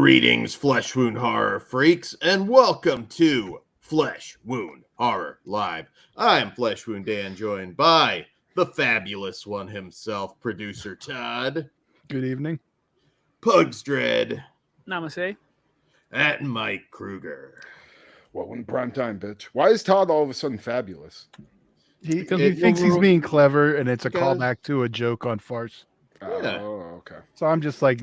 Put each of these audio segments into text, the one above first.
Greetings, Flesh Wound Horror freaks, and welcome to Flesh Wound Horror Live. I'm Flesh Wound Dan, joined by the fabulous one himself, producer Todd. Good evening. Pugs Dread. Namaste. And Mike Kruger. Well, in prime time, bitch. Why is Todd all of a sudden fabulous? He thinks he's being clever, and it's a callback to a joke on farce. Yeah. Oh, okay. So I'm just like,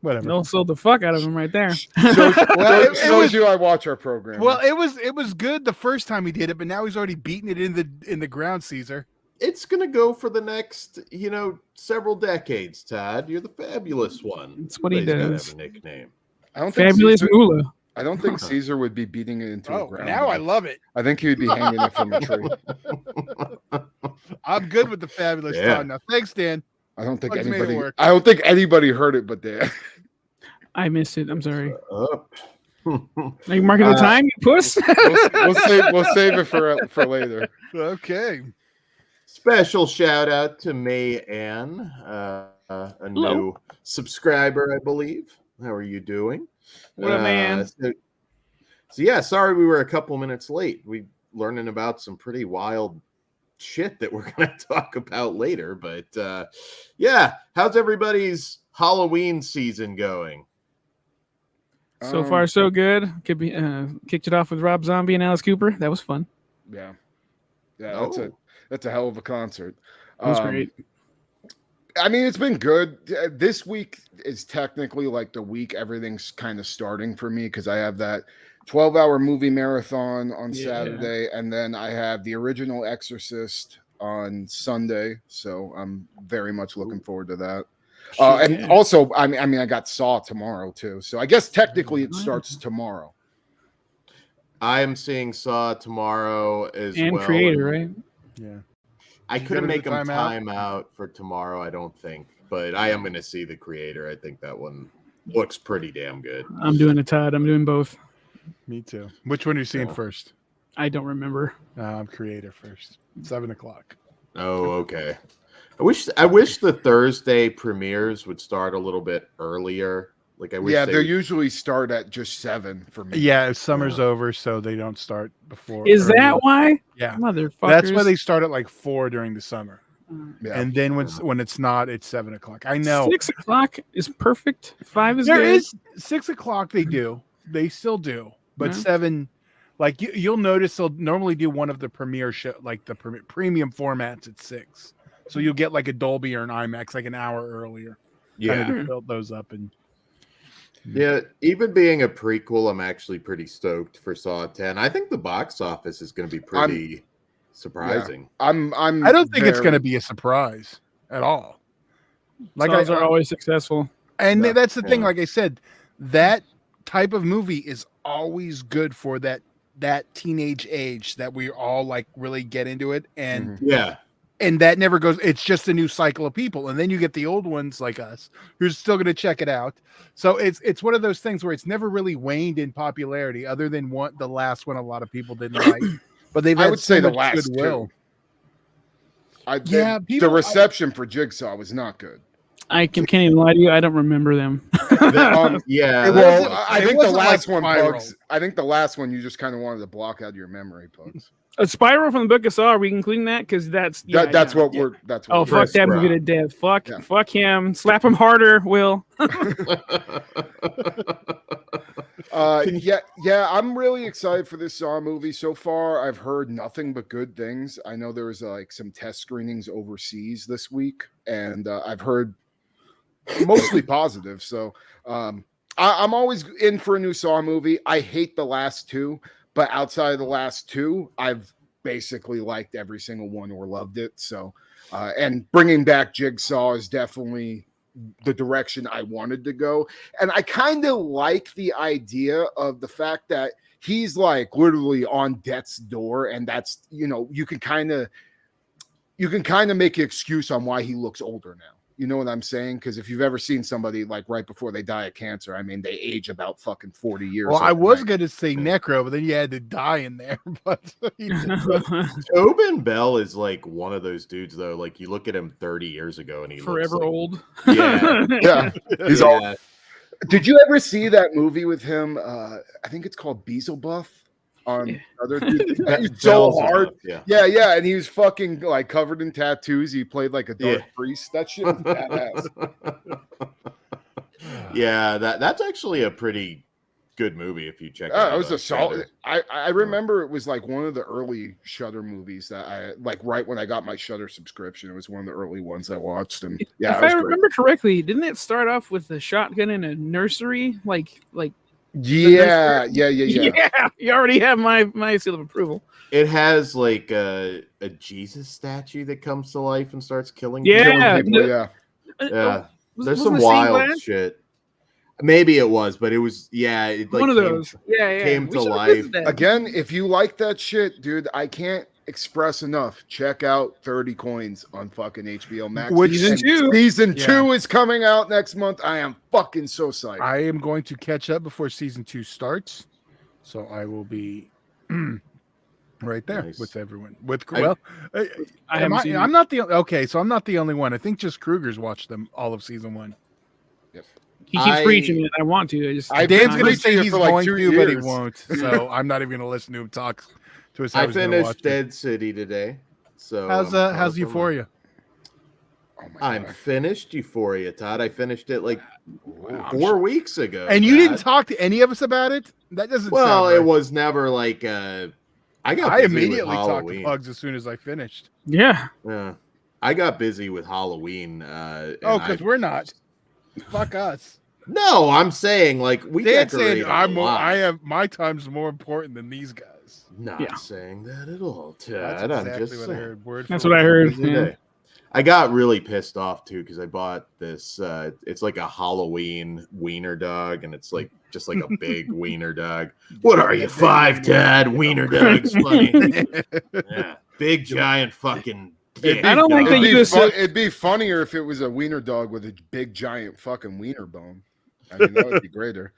whatever. No, sold the fuck out of him right there. Shows you I watch our program. Well, it was good the first time he did it, but now he's already beaten it in the ground, Caesar. It's gonna go for the next, several decades, Todd. You're the fabulous one. That's what he does. Have a nickname. I don't think Fabulous Moolah. I don't think Caesar would be beating it into a ground. Now I love it. I think he would be hanging it from a tree. I'm good with the fabulous Todd now. Thanks, Dan. I don't think Bugs made it anybody. work. I don't think anybody heard it, but Dan. I missed it. I'm sorry. Up. Are you marking the time, you puss? We'll save it for later. Okay. Special shout out to May Ann, a new subscriber, I believe. How are you doing? What up, man? So yeah, sorry we were a couple minutes late. We learning about some pretty wild shit that we're going to talk about later. But yeah, how's everybody's Halloween season going? So far, so good. Kicked it off with Rob Zombie and Alice Cooper. That was fun. Yeah. That's a hell of a concert. That was great. I mean, it's been good. This week is technically like the week everything's kind of starting for me because I have that 12-hour movie marathon on Saturday, and then I have the original Exorcist on Sunday. So I'm very much looking forward to that. And also, I mean, I got Saw tomorrow too. So I guess technically it starts tomorrow. I am seeing Saw tomorrow as well. And Creator, right? Yeah. I couldn't make them time out for tomorrow, I don't think. But I am going to see The Creator. I think that one looks pretty damn good. I'm doing a Todd. I'm doing both. Me too. Which one are you seeing first? I don't remember. I'm Creator first. 7:00. Oh, okay. I wish the Thursday premieres would start a little bit earlier. Like I wish. Yeah, they usually start at just 7 for me. Yeah, summer's over, so they don't start before. Is that why? Yeah, motherfuckers. That's why they start at like 4 during the summer. Yeah. And then when it's not, it's 7:00. I know 6:00 is perfect. 5 is there good. is 6:00. They still do, but 7. Like you'll notice they'll normally do one of the premiere show, like the premium formats at 6. So you'll get like a Dolby or an IMAX like an hour earlier. Yeah, kind of build those up and. Yeah, even being a prequel, I'm actually pretty stoked for Saw 10. I think the box office is going to be pretty surprising. Yeah. I don't think it's going to be a surprise at all. Like Saws are always successful, and that's the thing. Like I said, that type of movie is always good for that teenage age that we all like really get into it, and and that never goes. It's just a new cycle of people, and then you get the old ones like us who's still going to check it out. So it's one of those things where it's never really waned in popularity, other than the last one a lot of people didn't like. But they've had I would say so the much last goodwill. Two. The reception for Jigsaw was not good. I can't even lie to you. I don't remember them. Well, I think the last one, Pugs. I think the last one you just kind of wanted to block out of your memory, Pugs. A Spiral from the Book of Saw. Are we including that? Because that's what we're. That's what. Oh, fuck that movie to death. Fuck him. Slap him harder, Will. I'm really excited for this Saw movie. So far, I've heard nothing but good things. I know there was like some test screenings overseas this week, and I've heard mostly positive. So I'm always in for a new Saw movie. I hate the last two, but outside of the last two, I've basically liked every single one or loved it. So, and bringing back Jigsaw is definitely the direction I wanted to go. And I kind of like the idea of the fact that he's like literally on death's door, and that's, you know, you can kind of make an excuse on why he looks older now. You know what I'm saying? Because if you've ever seen somebody like right before they die of cancer, I mean, they age about fucking 40 years. Well, I was going to say Necro, but then you had to die in there. But Tobin Bell is like one of those dudes, though. Like you look at him 30 years ago, and he forever looks like, old. Yeah, yeah, he's all. Did you ever see that movie with him? I think it's called Beelzebub. On other dudes, so hard, yeah, and he was fucking like covered in tattoos. He played like a dark priest. That shit was badass. Yeah, that's actually a pretty good movie if you check it out. It was a solid. I remember it was like one of the early Shudder movies that I like right when I got my Shudder subscription. It was one of the early ones I watched. And yeah, if I remember correctly, didn't it start off with a shotgun in a nursery? Like Yeah. You already have my seal of approval. It has like a Jesus statue that comes to life and starts killing people. Yeah. There's some wild shit. Maybe it was, but it was it like one of those. Came to life. Again, if you like that shit, dude, I can't express enough. Check out 30 Coins on fucking HBO Max. Season 2 is coming out next month. I am fucking so psyched. I am going to catch up before season 2 starts, so I will be right there with everyone. I'm not the only one. I think just Kruger's watched them all of season 1. Yep. He keeps preaching it. I want to. Dan's going to say he's going to, but he won't. So I'm not even going to listen to him talk. I finished Dead City today. So how's Euphoria? I'm finished Euphoria, Todd. I finished it like 4 weeks ago. And you didn't talk to any of us about it? That doesn't sound right. It was never like I immediately talked to Pugs as soon as I finished. Yeah. I got busy with Halloween. Because we're not. Fuck us. No, I'm saying like we decorate. I have my time's more important than these guys. Not saying that at all, Ted. That's exactly what I heard. That's what I heard. Yeah. I got really pissed off too because I bought this. It's like a Halloween wiener dog, and it's like just like a big wiener dog. What are you, 5, Ted? Wiener dog's funny. Yeah, big giant fucking. I don't like that you it'd be funnier if it was a wiener dog with a big giant fucking wiener bone. I mean, that would be greater.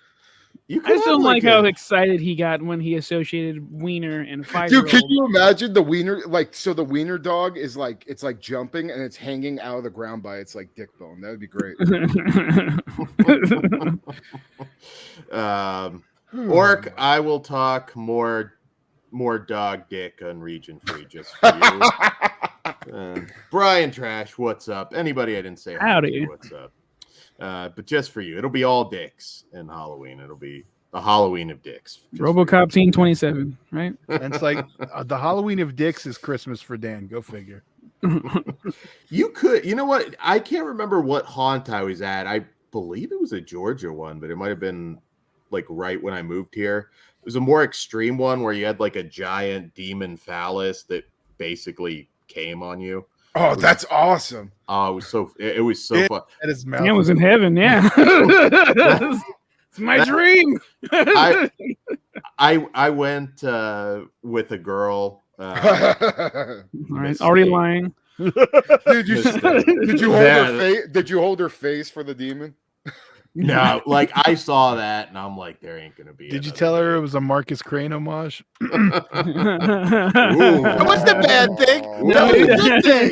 I just don't like how excited he got when he associated wiener and 5-year-old. Dude, can you imagine the wiener? Like, so the wiener dog is like, it's like jumping and it's hanging out of the ground by its like dick bone. That would be great. Orc, I will talk more dog dick on Region Free just for you. Brian Trash, what's up? Anybody I didn't say howdy, what's up? But just for you, it'll be all dicks in Halloween. It'll be the Halloween of dicks. RoboCop Team 27, right? And it's like the Halloween of dicks is Christmas for Dan. Go figure. You know what? I can't remember what haunt I was at. I believe it was a Georgia one, but it might have been like right when I moved here. It was a more extreme one where you had like a giant demon phallus that basically came on you. Oh, that's awesome! Oh, it was so fun. It was in heaven. Yeah, it's my dream. I went with a girl. All right, already lying. Did you hold her face? Did you hold her face for the demon? No, like I saw that and I'm like, there ain't gonna be. Did you tell her it was a Marcus Crane homage? That wasn't a bad thing. That was a good thing.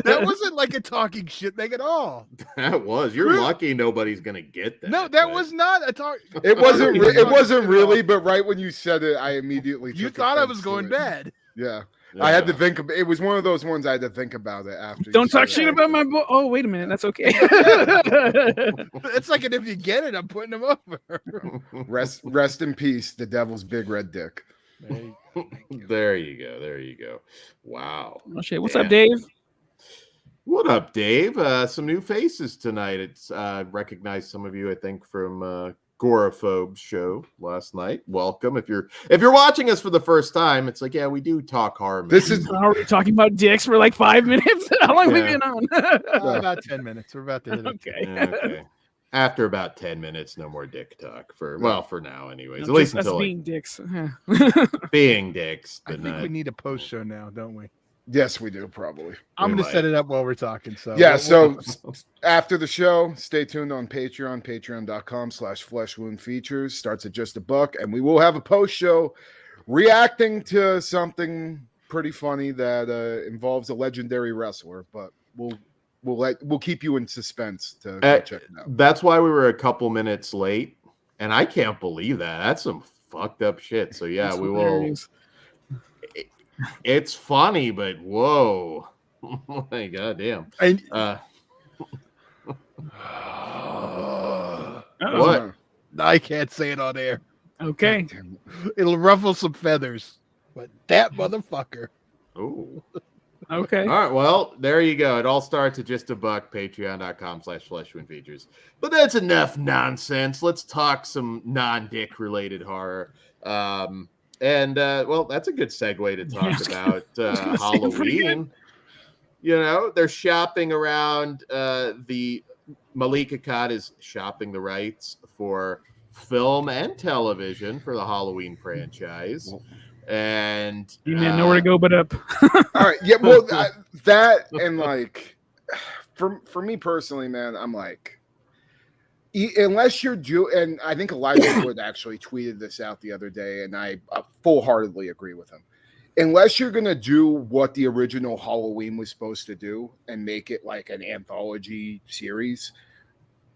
That wasn't like a talking shit thing at all. That was. You're lucky nobody's gonna get that. No, that was not a talk. It wasn't. It wasn't really. But right when you said it, I immediately. You thought I was going bad. Yeah. I had to think about it. Was one of those ones I had to think about it after. Don't talk shit about my boy. Oh, wait a minute. That's okay. It's like, if you get it, I'm putting him over. Rest in peace, the devil's big red dick. There you go. There you go. Wow. Oh, shit. What's up, Dave? What up, Dave? Some new faces tonight. It's recognized some of you, I think, from Gorophobe show last night. Welcome. If you're watching us for the first time, it's like, yeah, we do talk horror. This is already talking about dicks for like 5 minutes. How long have we been on? About 10 minutes. We're about to hit it. Okay. After about 10 minutes, no more dick talk for now, anyways. No, at least until being dicks. Being dicks. I think we need a post show now, don't we? Yes, we do, probably. I'm going to set it up while we're talking. So so after the show, stay tuned on Patreon, patreon.com/fleshwoundfeatures. Starts at just $1, and we will have a post show reacting to something pretty funny that involves a legendary wrestler, but we'll keep you in suspense to go check it out. That's why we were a couple minutes late, and I can't believe that. That's some fucked up shit. So yeah, we will. It's funny, but whoa. Oh my goddamn. What? I can't say it on air. Okay. It'll ruffle some feathers. But that motherfucker. Oh. Okay. All right. Well, there you go. It all starts at just $1. Patreon.com/fleshwoundfeatures. But that's enough nonsense. Let's talk some non-dick related horror. Well, that's a good segue to talk about Halloween. You know, they're shopping around. The Malika Akkad is shopping the rights for film and television for the Halloween franchise. And you man, nowhere to go but up. All right. Yeah. Well, that and like for me personally, man, I'm like, unless you're and I think Elijah Wood actually tweeted this out the other day, and I full-heartedly agree with him. Unless you're gonna do what the original Halloween was supposed to do and make it like an anthology series,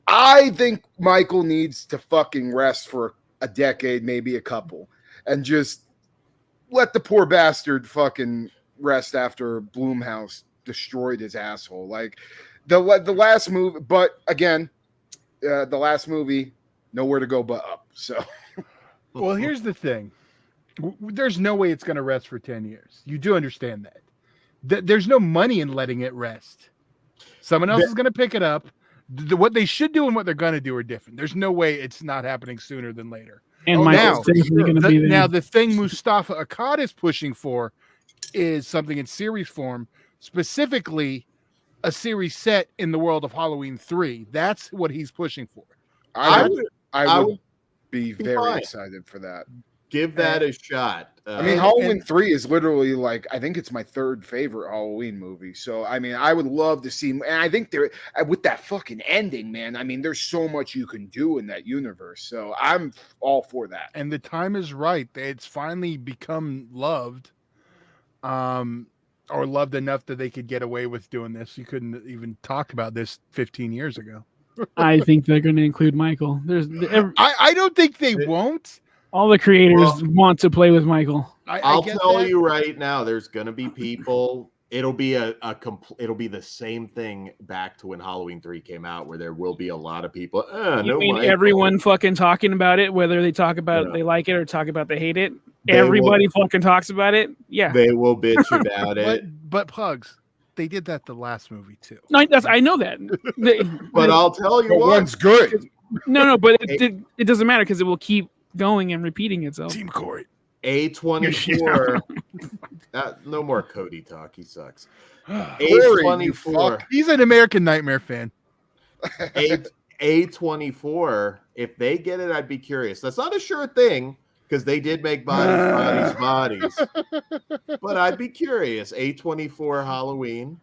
I think Michael needs to fucking rest for a decade, maybe a couple, and just let the poor bastard fucking rest after Blumhouse destroyed his asshole. Like the last movie, but again. The last movie, nowhere to go but up. So, well, here's the thing: there's no way it's going to rest for 10 years. You do understand that. There's no money in letting it rest. Someone else is going to pick it up. What they should do and what they're going to do are different. There's no way it's not happening sooner than later. And Michael's definitely going to be there. Now, the thing Mustafa Akkad is pushing for is something in series form, specifically a series set in the world of Halloween 3. That's what he's pushing for. I would be very excited for that. Give that a shot. I mean, Halloween 3 is literally like, I think it's my third favorite Halloween movie. So, I mean, I would love to see, and I think with that fucking ending, man, I mean, there's so much you can do in that universe. So I'm all for that. And the time is right. It's finally become loved. Or loved enough that they could get away with doing this. You couldn't even talk about this 15 years ago. I think they're going to include Michael. I don't think they won't. All the creators want to play with Michael. I'll tell you right now, there's going to be people. It'll be it'll be the same thing back to when Halloween 3 came out, where there will be a lot of people. You mean everyone fucking talking about it, whether they talk about they like it or talk about they hate it? Everybody fucking talks about it. Yeah, they will bitch about it. But Pugs, they did that the last movie too. No, I know that. But I'll tell you what, one's good. No, but it doesn't matter because it will keep going and repeating itself. Team Corey. A24. No more Cody talk. He sucks. A24. He's an American Nightmare fan. A24. If they get it, I'd be curious. That's not a sure thing because they did make bodies. But I'd be curious. A24 Halloween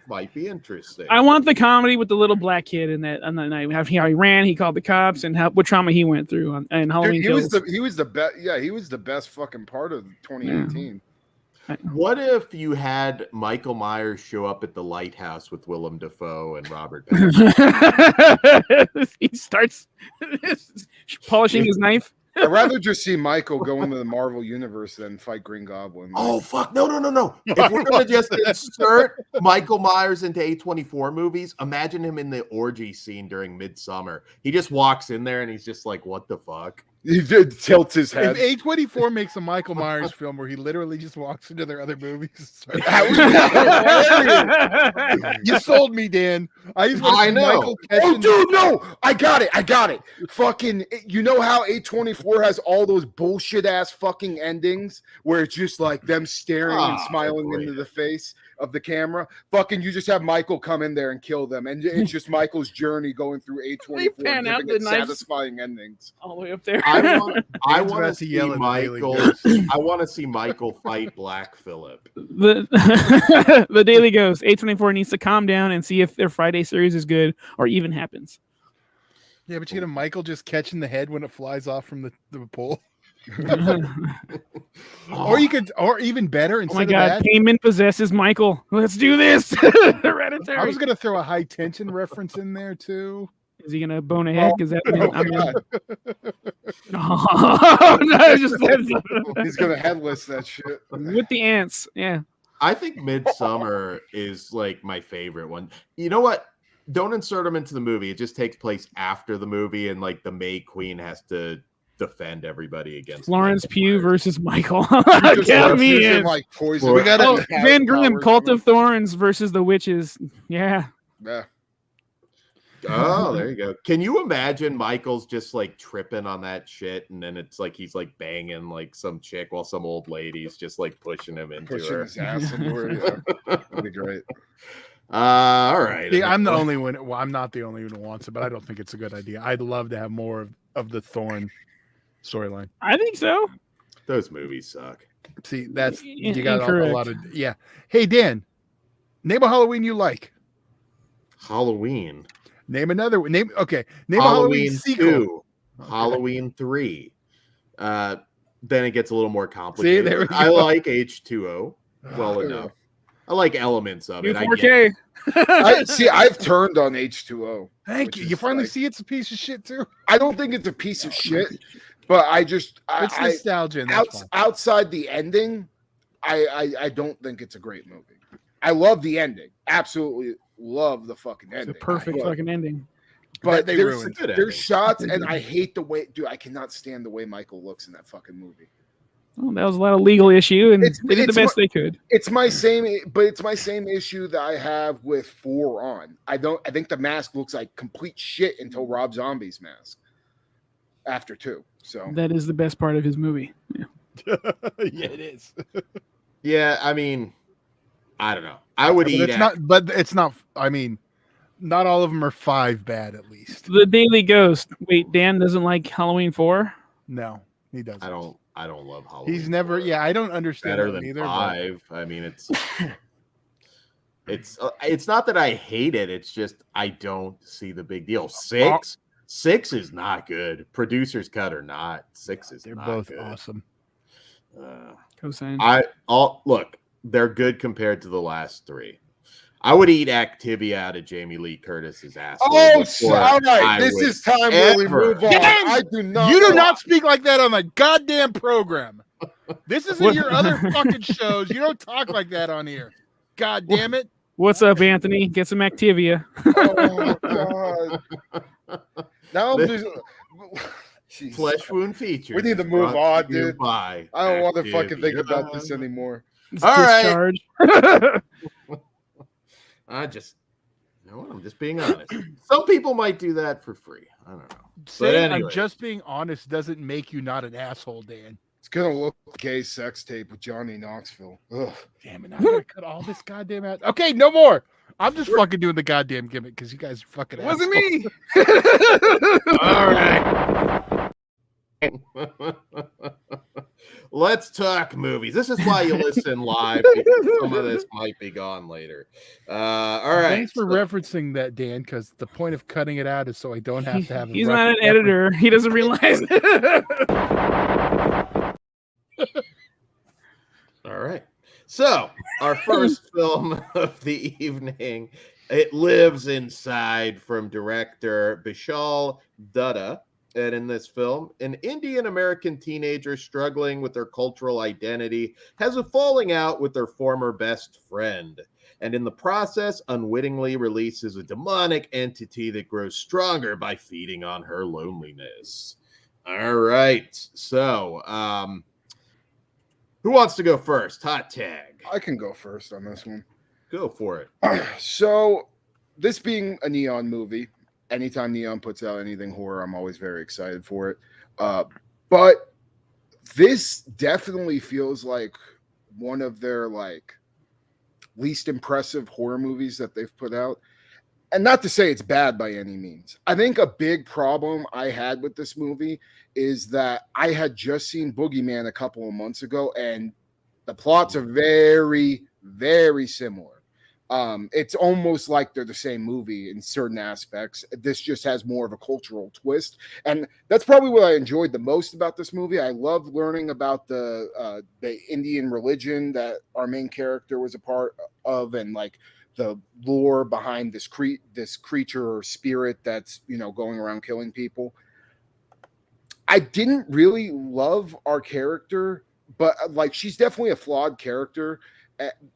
might be interesting. I want the comedy with the little black kid in that on that night. How he ran, he called the cops, and what trauma he went through and Halloween. Dude, he was the best. Yeah, he was the best fucking part of 2018. Yeah. What if you had Michael Myers show up at the lighthouse with Willem Dafoe and Robert Pattinson? He starts polishing his knife. I'd rather just see Michael go into the Marvel universe than fight Green Goblin. Oh, fuck. No. If we're going to just insert Michael Myers into A24 movies, imagine him in the orgy scene during Midsummer. He just walks in there and he's just like, what the fuck? He tilts his head. If A24 makes a Michael Myers film where he literally just walks into their other movies, you sold me, Dan. I just want to see Michael catching. Oh, dude, no! I got it. Fucking, you know how A24 has all those bullshit ass fucking endings where it's just like them staring and smiling into the face of the camera? Fucking, you just have Michael come in there and kill them, and it's just Michael's journey going through A24 giving it satisfying endings all the way up there. I want to see Michael. I want to see Michael fight Black Phillip. The Daily Ghost. A24 needs to calm down and see if their Friday series is good or even happens. Yeah, but you get a Michael just catching the head when it flies off from the pole. Or you could, or even better, instead of that, Payman possesses Michael. Let's do this. Hereditary. I was gonna throw a high tension reference in there too. Is he gonna bone a head? Because that no, he's gonna headless that shit with the ants. Yeah, I think Midsummer is like my favorite one. You know what? Don't insert him into the movie. It just takes place after the movie, and like the May Queen has to defend everybody against Florence Pugh versus Michael. Get me in. Like poison. We got Van Grimm, Cult of Thorns versus the Witches. Yeah. Oh, there you go. Can you imagine Michael's just like tripping on that shit, and then it's like he's like banging like some chick while some old lady's just like pushing him into her. His ass into her. Yeah. That'd be great. All right. See, I'm the only one. Well, I'm not the only one who wants it, but I don't think it's a good idea. I'd love to have more of the Thorn storyline. I think so. Those movies suck. See, that's you got a lot of Hey Dan, name a Halloween you like. Halloween. Name another one. Name Halloween a Halloween sequel. 2, Halloween 3. Then it gets a little more complicated. See, I like H2O well enough. I like elements of it. 4K. I've turned on H2O. Thank you. You finally see it's a piece of shit too. I don't think it's a piece of shit, but it's nostalgia. Outside the ending, I don't think it's a great movie. I love the ending. Absolutely love the fucking ending. It's a perfect fucking ending. But there's shots, and I hate the way, dude. I cannot stand the way Michael looks in that fucking movie. Well, that was a lot of legal issue, and they did the best they could. It's my same issue that I have with 4 On. I think the mask looks like complete shit until Rob Zombie's mask after 2. So that is the best part of his movie. Yeah, yeah, it is. Yeah, I mean, I don't know. I would eat it. But it's not. I mean, not all of them are 5 bad. At least the Daily Ghost. Wait, Dan doesn't like Halloween 4. No, he doesn't. I don't love Halloween. He's never. 4. Yeah, I don't understand better than either. 5. But... I mean, it's not that I hate it. It's just I don't see the big deal. 6 is not good. Producer's cut or not, 6 is. They're not both good. Awesome. Cosign. Look. They're good compared to the last 3. I would eat Activia out of Jamie Lee Curtis's ass. Oh, all right. This is time where we move on. I do not. You do not speak like that on the goddamn program. This isn't your other fucking shows. You don't talk like that on here. God damn it. What's up, Anthony? Get some Activia. Oh, God. Now I'm just... Flesh Wound features. We need to move on, dude. I don't want to fucking think about this anymore. All right. I'm just being honest. Some people might do that for free. I don't know. Saying I'm just being honest doesn't make you not an asshole, Dan. It's gonna look like a gay sex tape with Johnny Knoxville. Ugh. Damn it! I'm gonna cut all this goddamn out. Okay, no more. I'm just fucking doing the goddamn gimmick because you guys are fucking. It wasn't me. All right. Let's talk movies. This is why you listen live, because some of this might be gone later. All right. Thanks for referencing that, Dan, because the point of cutting it out is so I don't have to have. He's not an editor. He doesn't realize it. All right. So our first film of the evening, It Lives Inside, from director Bishal Dutta. And in this film, an Indian American teenager struggling with their cultural identity has a falling out with their former best friend, and in the process unwittingly releases a demonic entity that grows stronger by feeding on her loneliness. All right. So, who wants to go first? Hot tag. I can go first on this one. Go for it. So, this being a Neon movie, anytime Neon puts out anything horror, I'm always very excited for it. But this definitely feels like one of their least impressive horror movies that they've put out. And not to say it's bad by any means. I think a big problem I had with this movie is that I had just seen Boogeyman a couple of months ago, and the plots are very, very similar. It's almost like they're the same movie in certain aspects. This just has more of a cultural twist, and that's probably what I enjoyed the most about this movie. I loved learning about the Indian religion that our main character was a part of, and the lore behind this creature or spirit that's going around killing people. I didn't really love our character, but she's definitely a flawed character.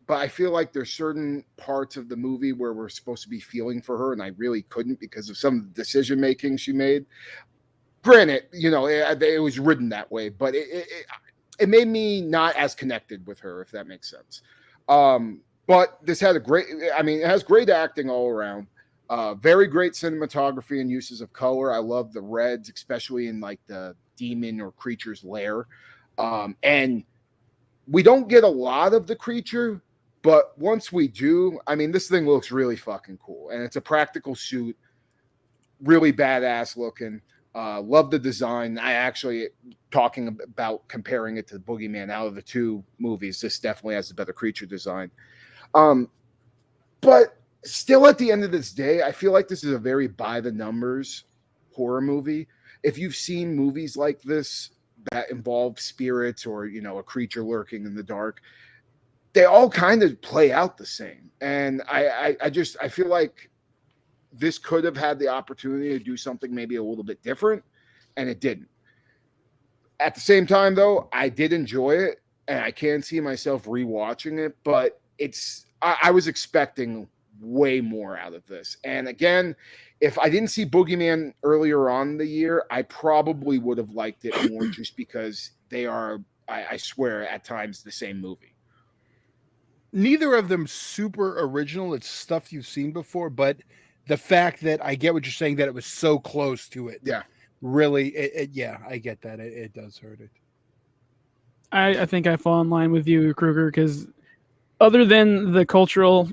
But I feel like there's certain parts of the movie where we're supposed to be feeling for her, and I really couldn't because of some of the decision making she made. Granted, it was written that way, but it made me not as connected with her, if that makes sense. But this had it has great acting all around. Very great cinematography and uses of color. I love the reds, especially in the demon or creature's lair. And we don't get a lot of the creature, but once we do, this thing looks really fucking cool. And it's a practical suit, really badass looking. Love the design. I actually, talking about comparing it to the Boogeyman, out of the two movies, this definitely has a better creature design. But still, at the end of this day, I feel like this is a very by the numbers horror movie. If you've seen movies like this that involve spirits or a creature lurking in the dark, they all kind of play out the same. And I feel like this could have had the opportunity to do something maybe a little bit different, and it didn't. At the same time, though, I did enjoy it, and I can see myself rewatching it, but I was expecting way more out of this. And again, if I didn't see Boogeyman earlier on in the year, I probably would have liked it more just because they are, I swear, at times the same movie. Neither of them super original. It's stuff you've seen before, but the fact that I get what you're saying, that it was so close to it. Yeah. Really, I get that. It does hurt it. I think I fall in line with you, Kruger, because other than the cultural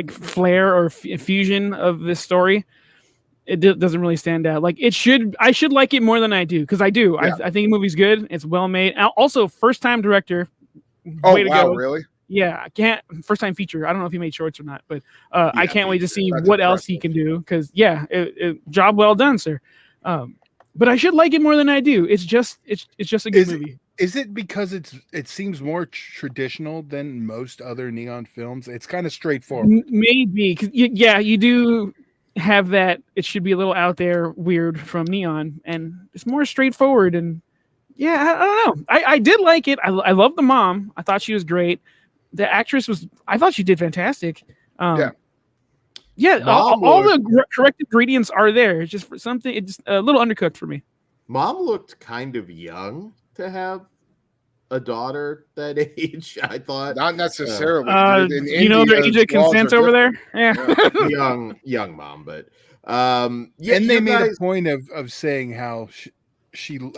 flair or fusion of this story, it doesn't really stand out. I should like it more than I do, because I do. Yeah. I think the movie's good. It's well made. Also, first time director. Oh wow, really? Yeah, I can't. First time feature. I don't know if he made shorts or not, but I can't wait to see what else he can do. Because job well done, sir. But I should like it more than I do. It's just a good movie. Is it because it seems more traditional than most other Neon films? It's kind of straightforward. Maybe, because you do have that. It should be a little out there, weird from Neon, and it's more straightforward. And I don't know. I did like it. I love the mom. I thought she was great. The actress I thought she did fantastic. All the correct ingredients are there. It's just for something. It's a little undercooked for me. Mom looked kind of young to have a daughter that age. I thought not necessarily. The age of consent over there. Yeah, young mom, but and they made a point of saying how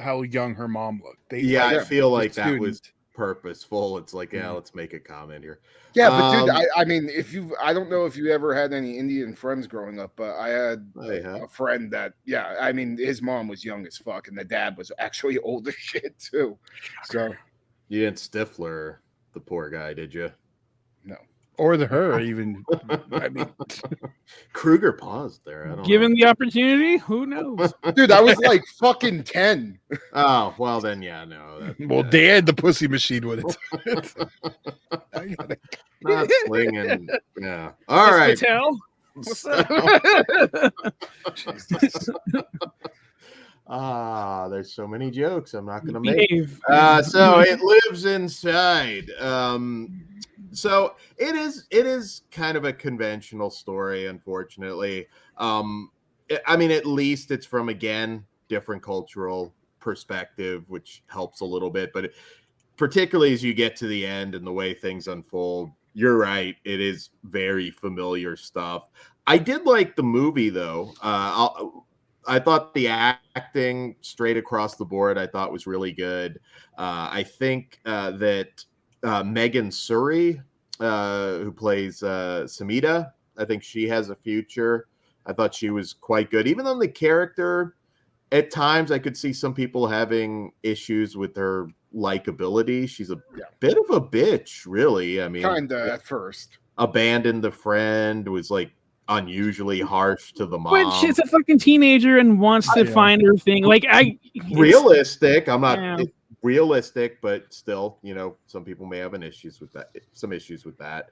how young her mom looked. I feel like that was purposeful. It's let's make a comment here. Yeah, but dude, I don't know if you ever had any Indian friends growing up, but I had a friend that, his mom was young as fuck, and the dad was actually old as shit too. So you didn't Stifler the poor guy, did you? No. Or her, even. Kruger paused there. I don't Given the opportunity, who knows? Dude, I was like fucking 10. Oh, well then, no. Dad, the pussy machine would have. Not slinging. Yeah. All right. Patel? What's up? There's so many jokes I'm not going to make. So it lives inside. So it is kind of a conventional story, unfortunately. At least it's from, again, different cultural perspective, which helps a little bit. But particularly as you get to the end and the way things unfold, you're right. It is very familiar stuff. I did like the movie, though. I thought the acting straight across the board, I thought was really good. I think that Megan Suri, who plays Samita, I think she has a future. I thought she was quite good. Even though the character, at times, I could see some people having issues with her likability. She's a bit of a bitch, really. I mean, kind of at first. Abandoned the friend, was like unusually harsh to the mom. But she's a fucking teenager and wants to find her thing. Like, realistic. I'm not realistic, but still, you know, some people may have issues with that.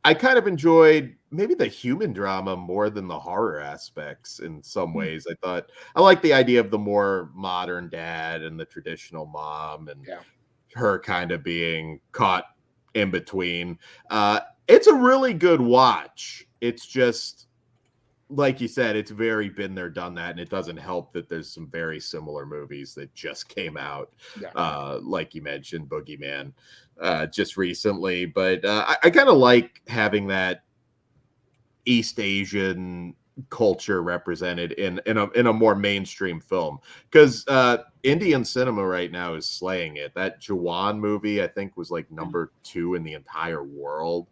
I kind of enjoyed maybe the human drama more than the horror aspects in some ways. I like the idea of the more modern dad and the traditional mom and her kind of being caught in between. It's a really good watch. It's just, like you said, it's very been there, done that, and it doesn't help that there's some very similar movies that just came out, like you mentioned, Boogeyman, just recently. But I kind of like having that East Asian culture represented in a more mainstream film, because Indian cinema right now is slaying it. That Jawan movie, I think, was like number 2 in the entire world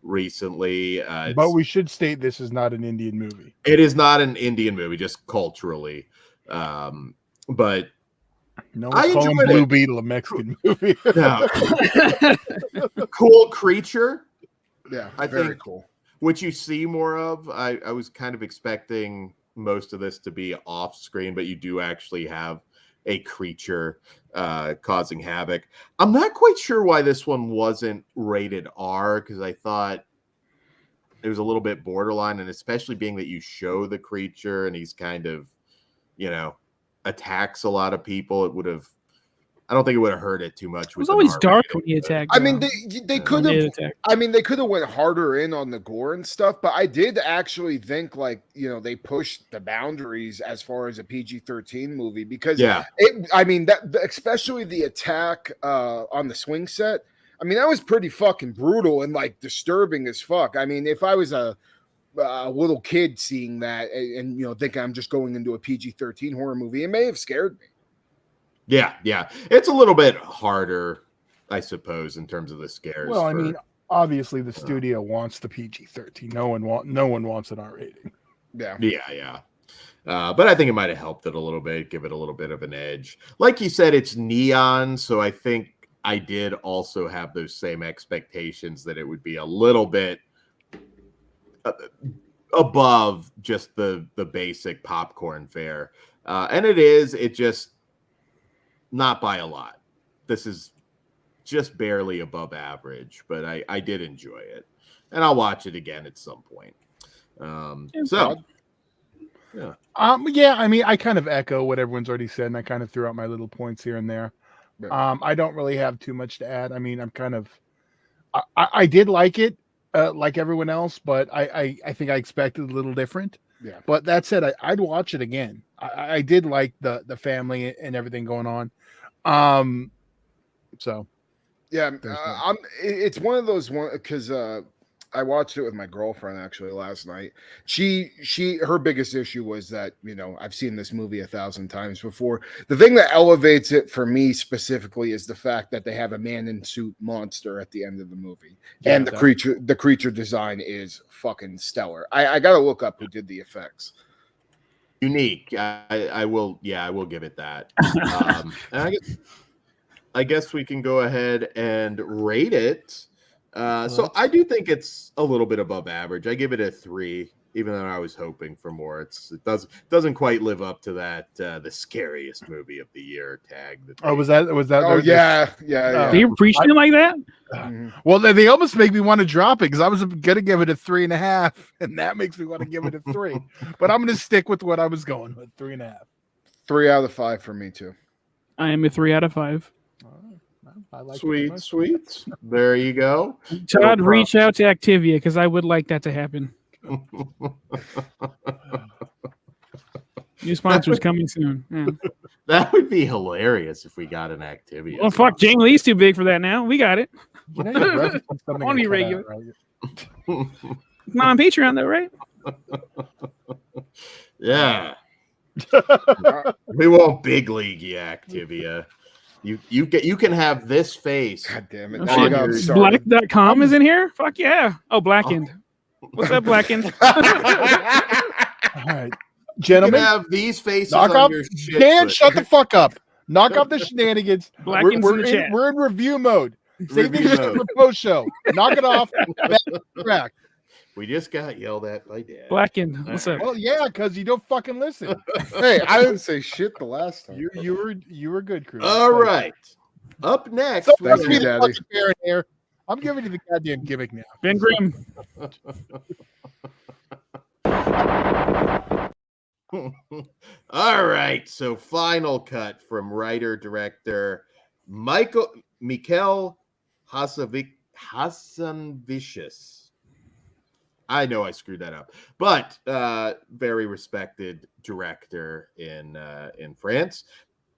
recently. But we should state this is not an Indian movie. It is not an Indian movie, just culturally. But no one's calling Blue Beetle a Mexican movie. No. Cool creature. Yeah, I very think cool. Which you see more of. I was kind of expecting most of this to be off screen, but you do actually have a creature causing havoc. I'm not quite sure why this one wasn't rated R, because I thought it was a little bit borderline, and especially being that you show the creature and he's kind of, you know, attacks a lot of people. I don't think it would have hurt it too much. It was always dark when he attacked. I mean, they could have. I mean, they could have went harder in on the gore and stuff. But I did actually think, like, you know, they pushed the boundaries as far as a PG-13 movie, because I mean, that especially the attack on the swing set. I mean, that was pretty fucking brutal and like disturbing as fuck. I mean, if I was a little kid seeing that and you know, thinking I'm just going into a PG-13 horror movie, it may have scared me. Yeah. It's a little bit harder, I suppose, in terms of the scares. Well, I mean, obviously the studio wants the PG-13. No one wants an R rating. Yeah. But I think it might have helped it a little bit, give it a little bit of an edge. Like you said, it's neon, so I think I did also have those same expectations that it would be a little bit above just the basic popcorn fare. And it just not by a lot. This is just barely above average, but I did enjoy it, and I'll watch it again at some point. Yeah. I mean, I kind of echo what everyone's already said, and I kind of threw out my little points here and there. I don't really have too much to add. I mean, I did like it, like everyone else, but I think I expected a little different. Yeah. But that said, I'd watch it again. I did like the family and everything going on. So yeah, it's one of those because I watched it with my girlfriend actually last night. Her biggest issue was that, you know, I've seen this movie 1,000 times before. The thing that elevates it for me specifically is the fact that they have a man in suit monster at the end of the movie, and the creature design is fucking stellar. I gotta look up who did the effects. Unique. I will give it that. And I guess we can go ahead and rate it. So I do think it's a little bit above average. I give it a 3, even though I was hoping for more. It doesn't quite live up to that the scariest movie of the year tag. Was that? Oh yeah. Do you appreciate it like that? Well, they almost make me want to drop it, because I was gonna give it a 3.5, and that makes me want to give it a 3. But I'm gonna stick with what I was going with, 3.5. 3 out of 5 for me too. I am a 3 out of 5. I like sweet. There you go. Todd, reach out to Activia, because I would like that to happen. New sponsors coming soon. Yeah. That would be hilarious if we got an Activia. Well, fuck, Jamie Lee's too big for that now. We got it. You know, you're referencing something I wanna be cut regular. out, right? It's not on Patreon though, right? Yeah. We won't big league you, Activia. You can have this face. God damn it. Oh, Now shit. I got started. Black.com is in here? Fuck yeah. Oh, Blackened. What's up, Blackened? All right, You can gentlemen, have these faces knock on off. your shit. Dan, foot. shut the fuck up. Knock off the shenanigans. Blackened's in the chat. We're in review mode. Save Review this mode. for post show. Knock it off. Back to track. We just got yelled at by Dad. Blackened. What's up? Well, yeah, because you don't fucking listen. Hey, I didn't say shit the last time. You were good, Cruz. All right. Up next, So we let's Thank be you, the Daddy. fucking parent here. I'm giving you the goddamn gimmick now. Ben Grimm. All right, so final cut from writer director Mikel Hassanvicius. I know I screwed that up, but very respected director in France.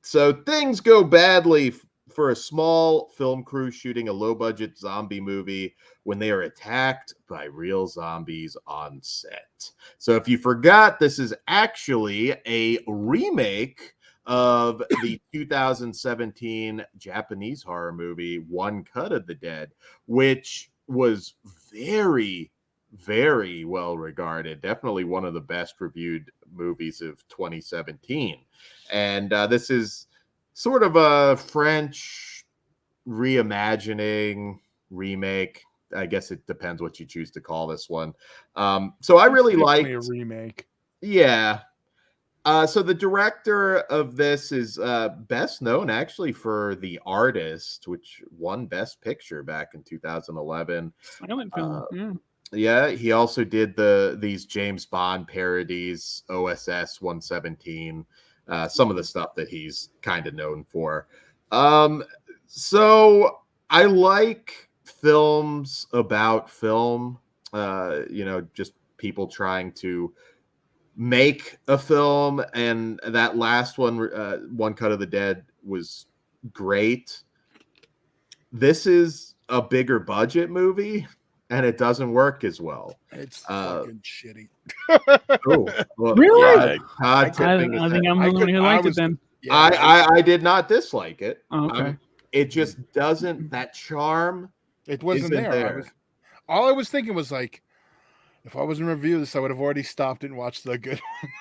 So things go badly for a small film crew shooting a low-budget zombie movie when they are attacked by real zombies on set. So if you forgot, this is actually a remake of the 2017 Japanese horror movie One Cut of the Dead, which was very, very well regarded. Definitely one of the best reviewed movies of 2017. And this is sort of a French reimagining, remake. I guess it depends what you choose to call this one. So I really liked a remake. Yeah. So the director of this is best known actually for The Artist, which won Best Picture back in 2011. Silent film. Yeah, he also did these James Bond parodies, OSS 117, some of the stuff that he's kind of known for. So I like films about film, just people trying to make a film, and that last one, One Cut of the Dead, was great. This is a bigger budget movie, and it doesn't work as well. It's fucking shitty. Oh, well, Really? Todd I tipping his think head. I'm the only one who liked it then. Yeah, I did not dislike it. Oh, okay. It just doesn't, that charm. it wasn't isn't there. All I was thinking was like, if I was in review this, I would have already stopped it and watched the good one.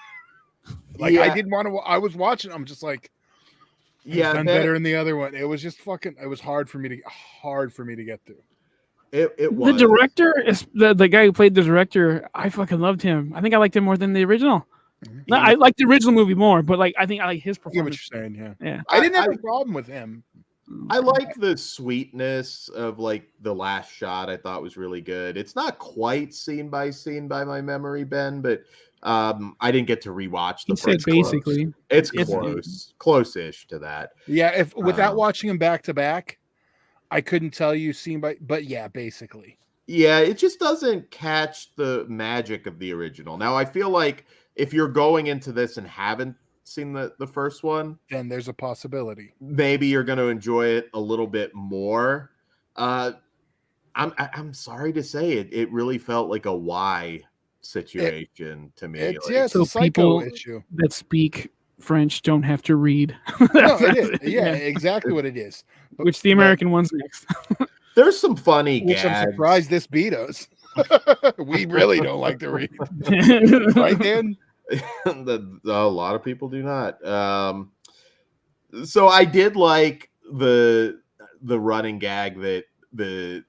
Like, I didn't want to. I was watching. I'm just like, done better in the other one. It was just fucking. It was hard for me to get through. It was. The director is the guy who played the director. I fucking loved him. I think I liked him more than the original. No, I liked the original movie more, but like I think I like his I get what performance. you're saying. Yeah. I didn't have a problem with him. I like the sweetness of like the last shot. I thought was really good. It's not quite scene by my memory, Ben, but I didn't get to rewatch the He said first close. basically. It's close-ish to that. Yeah, if without watching him back to back, I couldn't tell you scene by. But yeah, basically. Yeah, it just doesn't catch the magic of the original. Now, I feel like if you're going into this and haven't seen the first one, Then there's a possibility. maybe you're going to enjoy it a little bit more. I'm sorry to say it really felt like a why situation to me. It's Like, it's a So psycho people issue. that speak French don't have to read. No, it is. Yeah, exactly what it is. But, Which the American one's next. there's some funny which I'm gags. surprised this beat us. We really don't like to read, right, Dan? A lot of people do not. So I did like the running gag that the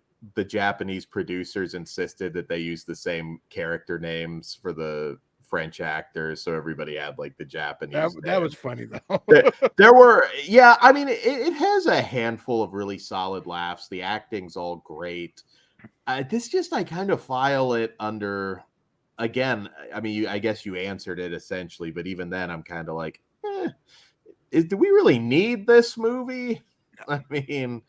Japanese producers insisted that they use the same character names for the French actors, so everybody had like the Japanese. That was funny though. There were, yeah. I mean, it has a handful of really solid laughs. The acting's all great. This just, I kind of file it under. Again, I mean, I guess you answered it essentially, but even then, I'm kind of like, do we really need this movie? I mean,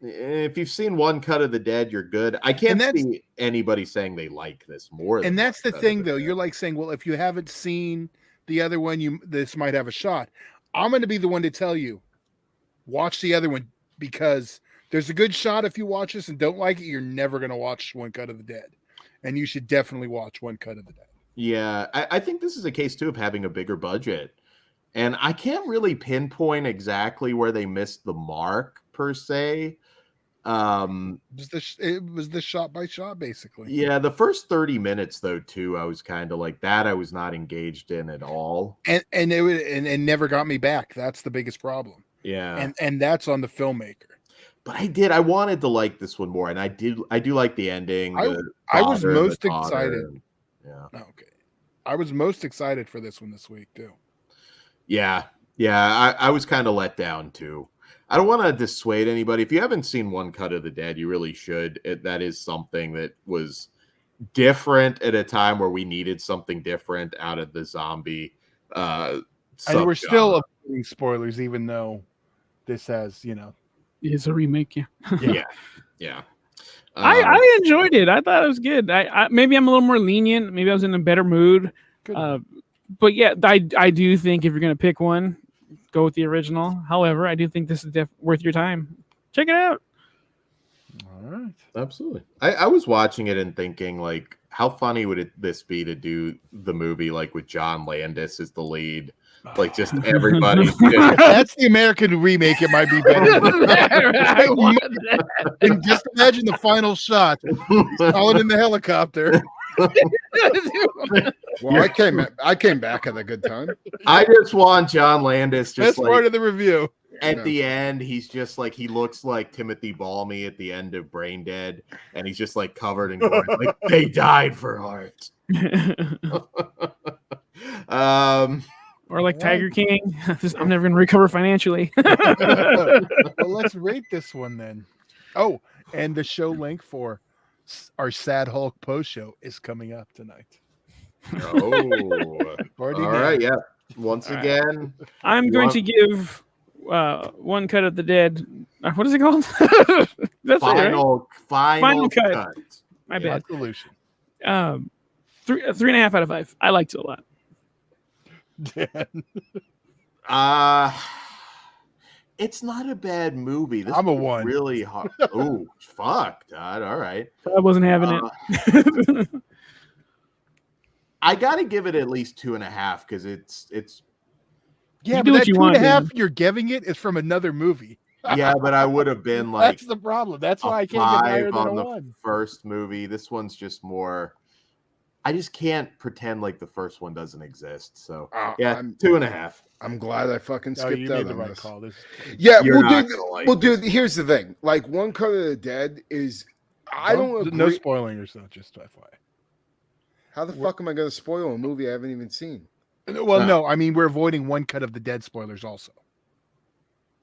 if you've seen One Cut of the Dead, you're good. I can't see anybody saying they like this more. And that's the thing, though. You're like saying, well, if you haven't seen the other one, this might have a shot. I'm going to be the one to tell you, watch the other one, because there's a good shot if you watch this and don't like it, you're never going to watch One Cut of the Dead. And you should definitely watch One Cut of the Dead. Yeah, I think this is a case, too, of having a bigger budget. And I can't really pinpoint exactly where they missed the mark, per se. It was the shot by shot, basically. Yeah, the first 30 minutes, though, too, I was kind of like that. I was not engaged in at all. And it never got me back. That's the biggest problem. Yeah. And that's on the filmmaker. But I wanted to like this one more, and I do like the ending. I was most excited. Yeah. Okay. I was most excited for this one this week too. Yeah. I was kind of let down too. I don't want to dissuade anybody. If you haven't seen One Cut of the Dead, you really should. That is something that was different at a time where we needed something different out of the zombie. And we're still avoiding spoilers, even though this has, it's a remake. Yeah. I enjoyed it. I thought it was good. I maybe I'm a little more lenient. Maybe I was in a better mood. But yeah, I do think if you're gonna pick one, go with the original. However, I do think this is worth your time. Check it out. All right, absolutely. I was watching it and thinking, like, how funny would this be to do the movie like with John Landis as the lead? Like, just everybody. That's the American remake. It might be better. And just imagine the final shot. Calling in the helicopter. Well, I came back at a good time. I just want John Landis. That's part of the review. At the end, he's just like, he looks like Timothy Balmy at the end of Brain Dead, and he's just like covered in gore. Like, they died for art. Or like Tiger King. I'm never gonna recover financially. Well, let's rate this one then. Oh, and the show link for our Sad Hulk post show is coming up tonight. Oh, all right, yeah. Once again, I'm going to give One Cut of the Dead. What is it called? That's final cut. My bad. Solution. 3.5 out of 5. I liked it a lot. It's not a bad movie. This I'm a 1. Really hard. Oh, fuck, Todd. All right. I wasn't having it. I gotta give it at least 2.5 because it's. Yeah, but that 2.5 you're giving it is from another movie. Yeah, but I would have been like. That's the problem. That's why I can't get higher than a 1. First movie. This one's just more. I just can't pretend like the first one doesn't exist. So 2.5. I'm glad I fucking skipped you out made the on right this. call. Yeah, dude. Here's the thing. Like, One Cut of the Dead is. I don't agree. No spoiling yourself. Just FYI. How the fuck am I going to spoil a movie I haven't even seen? Well, no. I mean, we're avoiding One Cut of the Dead spoilers also.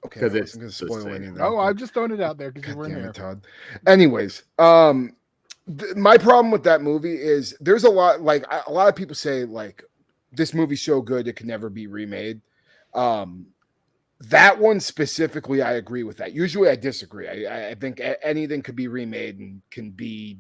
Okay, because it's going to spoil anything. Oh, I'm just throwing it out there because you weren't there, Todd. Anyways, my problem with that movie is there's a lot of people say like this movie's so good it can never be remade. That one specifically, I agree with that. Usually I disagree. I think anything could be remade and can be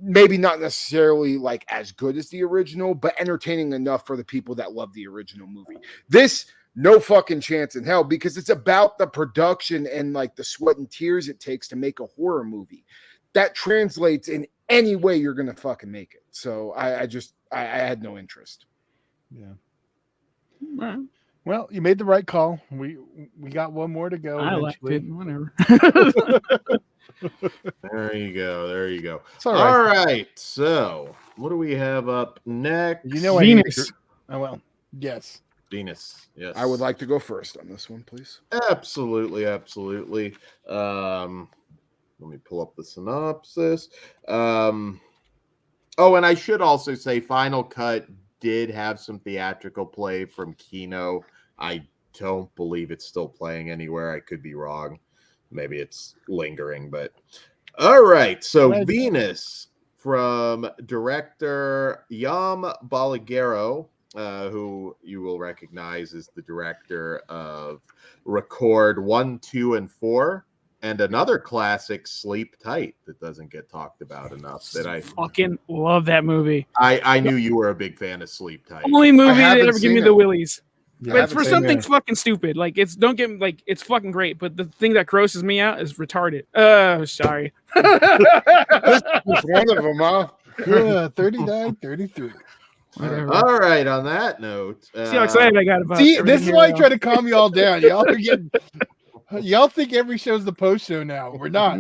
maybe not necessarily like as good as the original, but entertaining enough for the people that love the original movie. This, no fucking chance in hell, because it's about the production and like the sweat and tears it takes to make a horror movie. That translates in any way you're gonna fucking make it. So I had no interest. Yeah. Right. Well, you made the right call. We got one more to go. I liked it. Whatever. There you go. All right. So what do we have up next? Venus. Oh well. Yes. Venus. Yes. I would like to go first on this one, please. Absolutely. Let me pull up the synopsis. And I should also say Final Cut did have some theatrical play from Kino. I don't believe it's still playing anywhere. I could be wrong. Maybe it's lingering, but all right. So Venus from director Jaume Balagueró, who you will recognize as the director of Record 1, 2, and 4. And another classic, Sleep Tight, that doesn't get talked about enough. That I fucking love that movie. I knew you were a big fan of Sleep Tight. Only movie that ever give me the willies. Yeah, but it's for something fucking stupid. Like it's it's fucking great. But the thing that grosses me out is retarded. Sorry. It's one of them, huh? Yeah, 39, 33. Whatever. All right. On that note, see how excited I got about. See, this is why I try to calm you all down. Y'all are getting. Y'all think every show's the post show now. We're not.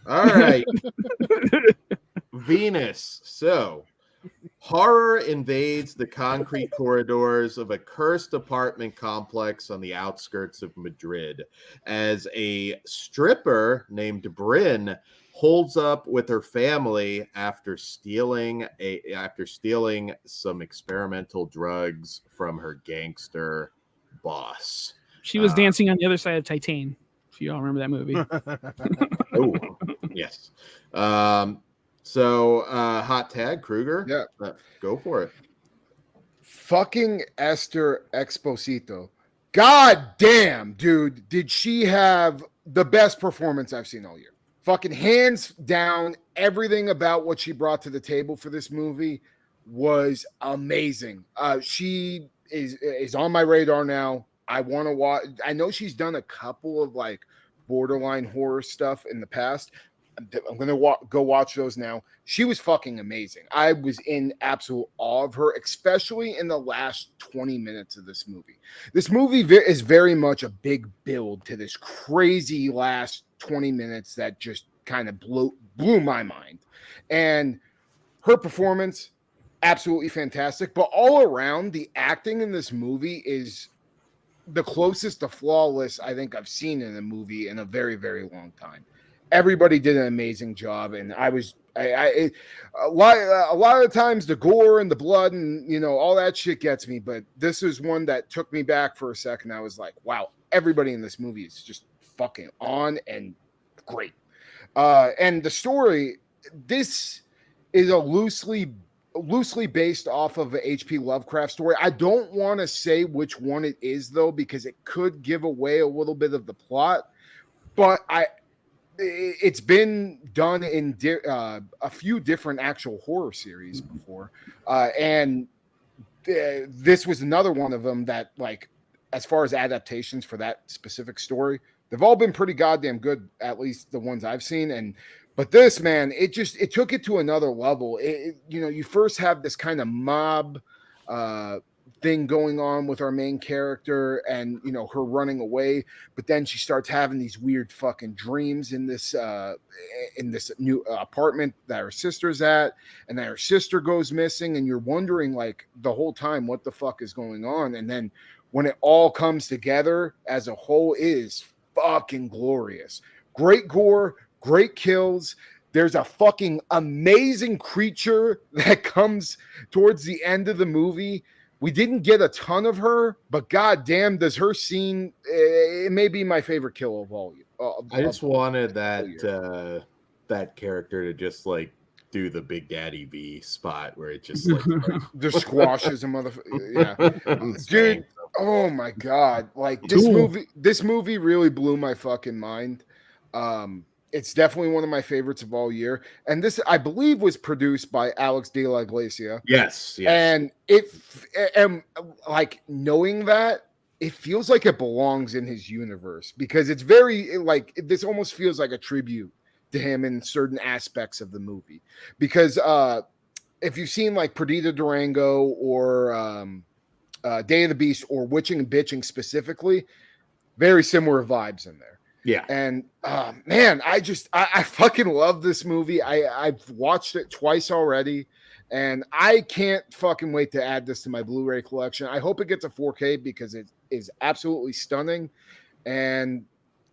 All right. Venus. So, horror invades the concrete corridors of a cursed apartment complex on the outskirts of Madrid as a stripper named Bryn holds up with her family after stealing some experimental drugs from her gangster boss. She was dancing on the other side of Titan. If you all remember that movie. Oh, yes. So, hot tag, Kruger. Yeah. Go for it. Fucking Esther Exposito. God damn, dude. Did she have the best performance I've seen all year? Fucking hands down, everything about what she brought to the table for this movie was amazing. She is on my radar now. I want to watch. I know she's done a couple of like borderline horror stuff in the past. I'm going to go watch those now. She was fucking amazing. I was in absolute awe of her, especially in the last 20 minutes of this movie. This movie is very much a big build to this crazy last 20 minutes that just kind of blew my mind. And her performance, absolutely fantastic. But all around, the acting in this movie is the closest to flawless I think I've seen in a movie in a very, very long time. Everybody did an amazing job, and a lot of the times the gore and the blood and all that shit gets me, but this is one that took me back for a second. I was like, wow, everybody in this movie is just fucking on and great. And the story, this is a loosely based off of a H.P. Lovecraft story. I don't want to say which one it is though, because it could give away a little bit of the plot, but it's been done in a few different actual horror series before. And this was another one of them that, like, as far as adaptations for that specific story, they've all been pretty goddamn good, at least the ones I've seen. But this, man, it took it to another level. You first have this kind of mob thing going on with our main character and her running away, but then she starts having these weird fucking dreams in this new apartment that her sister's at, and then her sister goes missing, and you're wondering like the whole time what the fuck is going on. And then when it all comes together as a whole, it is fucking glorious. Great gore, great kills. There's a fucking amazing creature that comes towards the end of the movie. We didn't get a ton of her, but goddamn, does her scene? It may be my favorite kill of all. I just wanted that character to just like do the Big Daddy V spot where it just like just squashes a motherfucker. Yeah, dude. Oh my god! Like this movie really blew my fucking mind. It's definitely one of my favorites of all year. And this, I believe, was produced by Alex de la Iglesia. Yes. And like knowing that, it feels like it belongs in his universe because it's very like this almost feels like a tribute to him in certain aspects of the movie. Because if you've seen like Perdita Durango or Day of the Beast or Witching and Bitching specifically, very similar vibes in there. Yeah. And man, I fucking love this movie. I've watched it twice already, and I can't fucking wait to add this to my Blu-ray collection. I hope it gets a 4K because it is absolutely stunning. And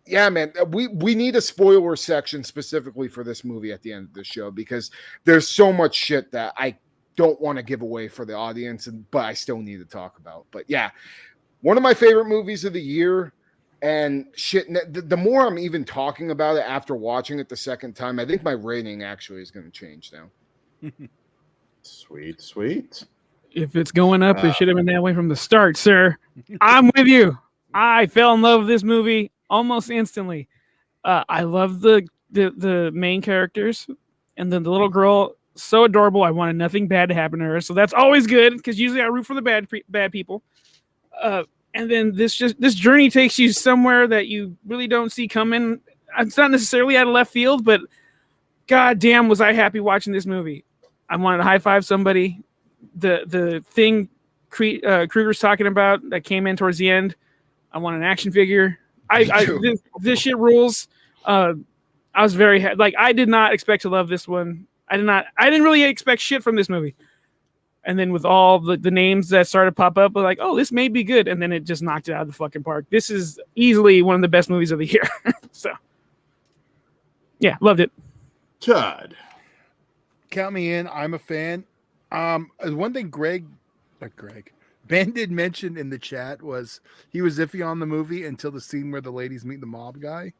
yeah, man, we need a spoiler section specifically for this movie at the end of the show because there's so much shit that I don't want to give away for the audience, but I still need to talk about. But yeah, one of my favorite movies of the year. And shit, the more I'm even talking about it after watching it the second time, I think my rating actually is going to change now. Sweet. If it's going up, it should have been that way from the start, sir. I'm with you. I fell in love with this movie almost instantly. I love the main characters, and then the little girl, so adorable. I wanted nothing bad to happen to her, so that's always good because usually I root for the bad people. And then this journey takes you somewhere that you really don't see coming. It's not necessarily out of left field, but god damn was I happy watching this movie. I wanted to high five somebody. The thing Kruger's talking about that came in towards the end, I want an action figure. This shit rules. I was very I did not expect to love this one. I didn't really expect shit from this movie. And then with all the names that started to pop up, I was like, oh, this may be good. And then it just knocked it out of the fucking park. This is easily one of the best movies of the year. So, yeah, loved it. Todd. Count me in. I'm a fan. One thing Ben did mention in the chat was he was iffy on the movie until the scene where the ladies meet the mob guy.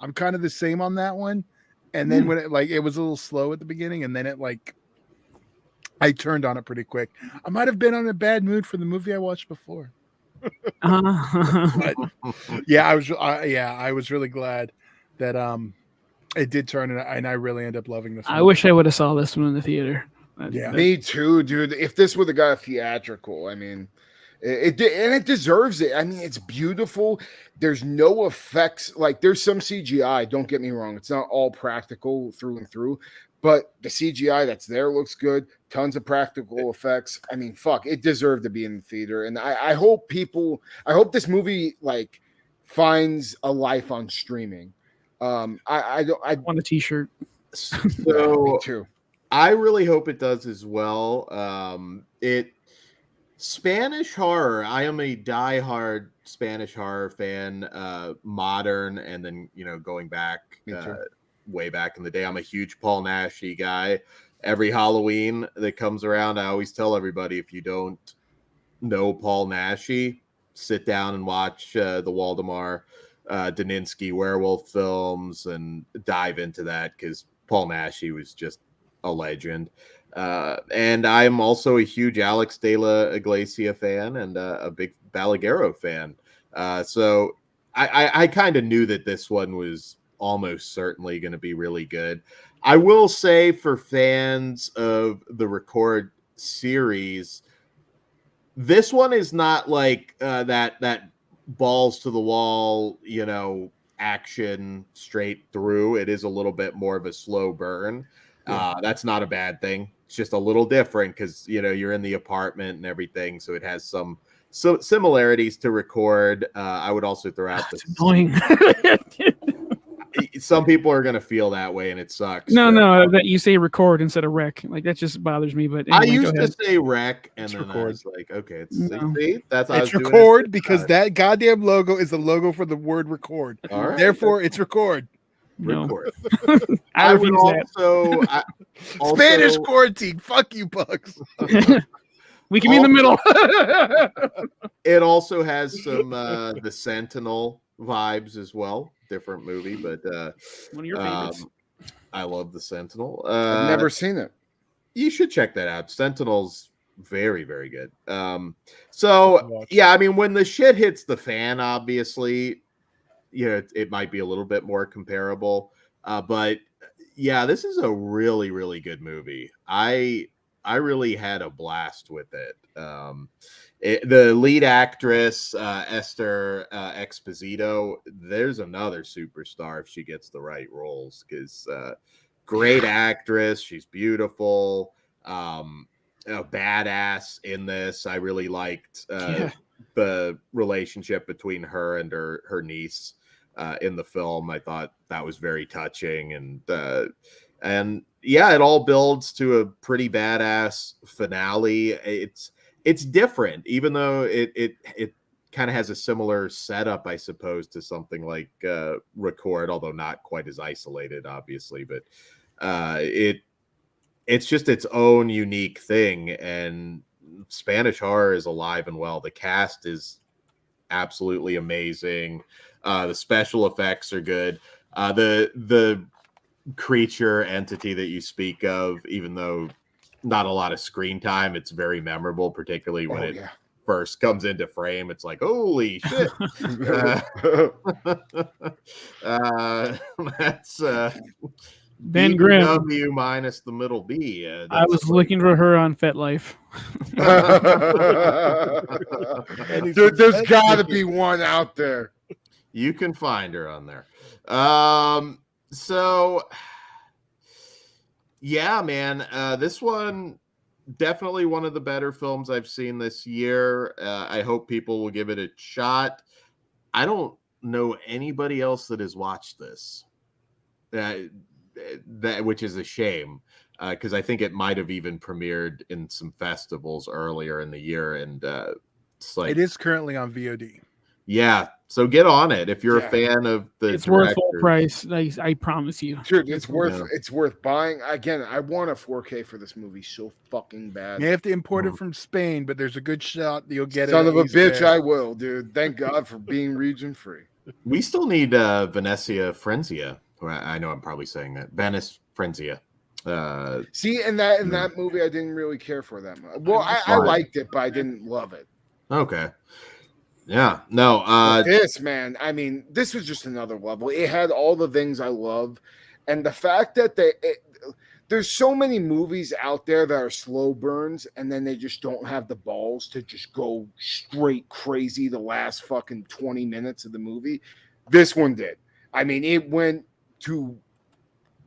I'm kind of the same on that one. And then when it was a little slow at the beginning, and then I turned on it pretty quick. I might have been on a bad mood for the movie I watched before. But, yeah, I was really glad that it did turn, and I really ended up loving this. I wish I would have saw this one in the theater. Yeah, me too, dude. If this would have got a theatrical, I mean, it deserves it. I mean, it's beautiful. There's no effects. Like, there's some CGI. Don't get me wrong; it's not all practical through and through. But the CGI that's there looks good. Tons of practical effects. I mean, fuck, it deserved to be in the theater. And I hope this movie finds a life on streaming. I want a T-shirt. So me too. I really hope it does as well. Spanish horror. I am a diehard Spanish horror fan. Modern, and then going back. Way back in the day. I'm a huge Paul Naschy guy. Every Halloween that comes around, I always tell everybody, if you don't know Paul Naschy, sit down and watch the Waldemar Daninsky werewolf films and dive into that, because Paul Naschy was just a legend. And I'm also a huge Alex de la Iglesia fan and a big Balagueró fan. So I kind of knew that this one was almost certainly going to be really good. I will say, for fans of the Record series, this one is not like that balls to the wall, action straight through. It is a little bit more of a slow burn. That's not a bad thing. It's just a little different because you're in the apartment and everything, so it has some similarities to Record. I would also throw out It's annoying. Some people are going to feel that way, and it sucks. No, that you say Record instead of Rec. Like, that just bothers me. But anyway, I used to say Rec, and then Record. I was like, okay, it's Record because that goddamn logo is the logo for the word record. All right. Therefore, it's Record. Record. I would also Spanish quarantine. Fuck you, Bugs. We can be in the middle. It also has some The Sentinel vibes as well. Different movie, but one of your favorites. I love The Sentinel. I've never seen it. You should check that out. Sentinel's very, very good. So yeah, I mean, when the shit hits the fan, obviously, it might be a little bit more comparable. But yeah, this is a really, really good movie. I really had a blast with it. The lead actress, Esther Exposito, there's another superstar if she gets the right roles, because great actress. She's beautiful, a badass in this. I really liked the relationship between her and her niece in the film. I thought that was very touching, and yeah, it all builds to a pretty badass finale. It's different, even though it kind of has a similar setup, I suppose, to something like Record, although not quite as isolated, obviously. But it's just its own unique thing, and Spanish horror is alive and well. The cast is absolutely amazing. The special effects are good. The creature entity that you speak of, even though not a lot of screen time, it's very memorable, particularly when first comes into frame, it's like, holy shit. That's Ben Grimm. BBW minus the middle B. I was looking for her on FetLife. Dude, there's got to be one out there. You can find her on there. So, yeah, man, this one definitely one of the better films I've seen this year. I hope people will give it a shot. I don't know anybody else that has watched this. That which is a shame, because I think it might have even premiered in some festivals earlier in the year, and it's like it is currently on VOD. Yeah, so get on it if you're a fan of the. It's worth full price. I promise you, dude. It's worth buying. Again, I want a 4K for this movie so fucking bad. You have to import it from Spain, but there's a good shot that you'll get it. Son of a bitch, I will, dude. Thank God for being region free. We still need Venecia Frenzia. I know I'm probably saying that. Venice Frenzia. See, in that movie, I didn't really care for that much. Well, I liked it, but I didn't love it. Okay. Yeah. No. This, man, I mean, this was just another level. It had all the things I love, and the fact that there's so many movies out there that are slow burns, and then they just don't have the balls to just go straight crazy the last fucking 20 minutes of the movie. This one did. I mean, it went to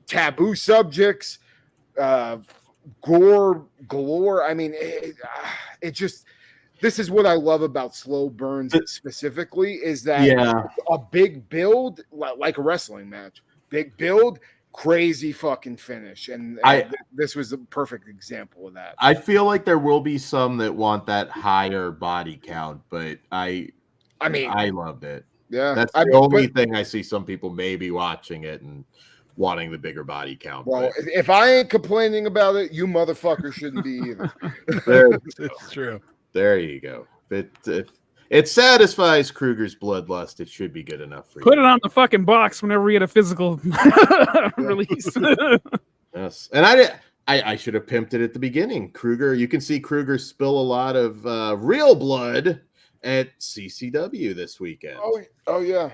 taboo subjects, gore galore. I mean, it just, this is what I love about slow burns specifically, is that a big build, like a wrestling match, big build, crazy fucking finish. And this was a perfect example of that. I feel like there will be some that want that higher body count, but I loved it. Yeah, that's the only thing I see some people maybe watching it and wanting the bigger body count. Well, if I ain't complaining about it, you motherfuckers shouldn't be either. It's true. There you go. If it satisfies Kruger's bloodlust, it should be good enough for you. Put it on the fucking box whenever we get a physical release. Yes, and I should have pimped it at the beginning. Kruger, you can see Kruger spill a lot of real blood at CCW this weekend. Oh yeah.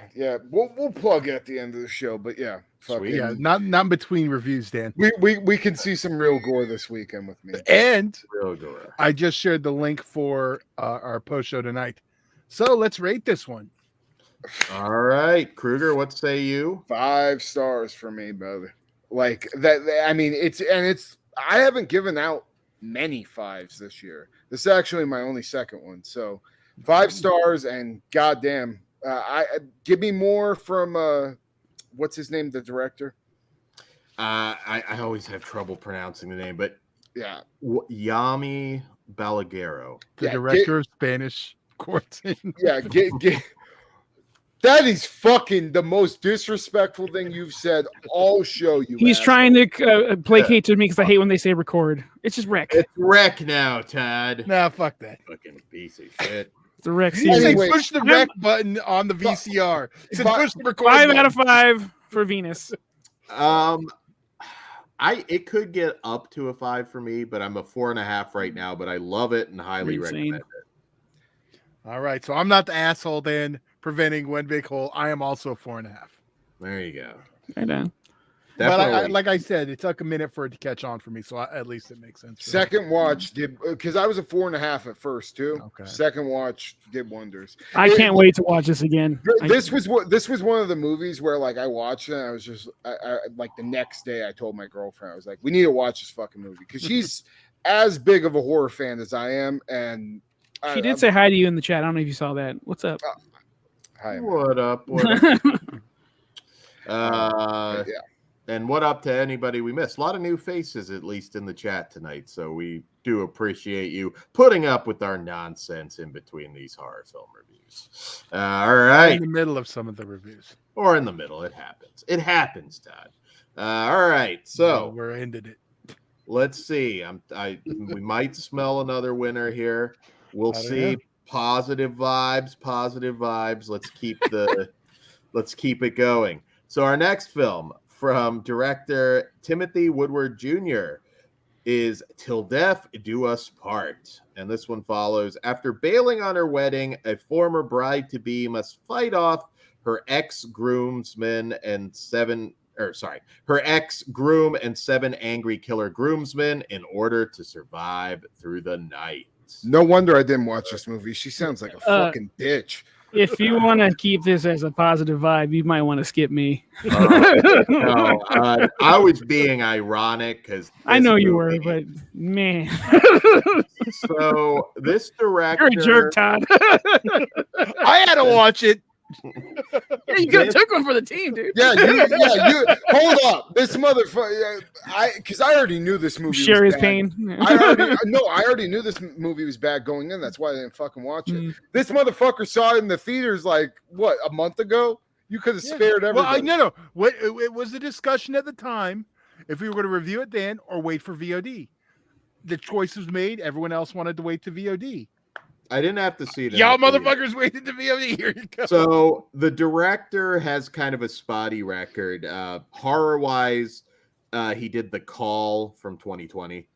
We'll plug it at the end of the show, but yeah, yeah, not between reviews, Dan. We can see some real gore this weekend with me, and real gore. I just shared the link for our post show tonight, so let's rate this one. All right, Kruger, what say you? 5 stars for me, brother. Like that. I mean, it's I haven't given out many 5s this year. This is actually my only second one, so. 5 stars, and goddamn, give me more from what's his name, the director? I always have trouble pronouncing the name, but yeah, Jaume Balagueró, the director of Spanish Quarantine. Yeah, that is fucking the most disrespectful thing you've said all show. He's trying to placate to me because I hate when they say record. It's just rec. It's rec now, Todd. Nah, fuck that. Fucking piece of shit. The rec. Anyway, push the rec button on the VCR. Push the record 5 button. out of 5 for Venus. It could get up to a 5 for me, but I'm a 4.5 right now. But I love it and highly recommend it. All right, so I'm not the asshole then preventing one big hole. I am also 4.5. There you go. Right on. But like I said, it took a minute for it to catch on for me, so at least it makes sense. Second watch did, because I was a 4.5 at first too. Okay. Second watch did wonders. I can't wait to watch this again. This was one of the movies where like I watched it and I was just I like the next day I told my girlfriend, I was like, we need to watch this fucking movie because she's as big of a horror fan as I am, and she did say hi to you in the chat. I don't know if you saw that. What's up? Hi. What up? Yeah. And what up to anybody we missed? A lot of new faces, at least in the chat tonight. So we do appreciate you putting up with our nonsense in between these horror film reviews. All right. In the middle of some of the reviews. Or in the middle. It happens. It happens, Todd. All right. So we're ended it. Let's see. We might smell another winner here. We'll see. Positive vibes. Let's keep it going. So our next film, from director Timothy Woodward Jr., is Till Death Do Us Part. And this one follows: after bailing on her wedding, a former bride-to-be must fight off her ex-groomsmen and her ex-groom and 7 angry killer groomsmen in order to survive through the night. No wonder I didn't watch this movie. She sounds like a fucking bitch. If you want to keep this as a positive vibe, you might want to skip me. I was being ironic because I know you were, but man. So this director, you're a jerk, Todd. I had to watch it. Yeah, you could have took one for the team, dude. Yeah, you hold up. This motherfucker, because I already knew this movie. Share was his bad. pain. I already knew this movie was bad going in. That's why I didn't fucking watch it. This motherfucker saw it in the theaters like what, a month ago? You could have spared everything. Well, no. What it was the discussion at the time if we were going to review it then or wait for VOD. The choice was made. Everyone else wanted to wait to VOD. I didn't have to see it. Y'all motherfuckers waited to VOD. Here you go. So the director has kind of a spotty record. Horror-wise, he did The Call from 2020,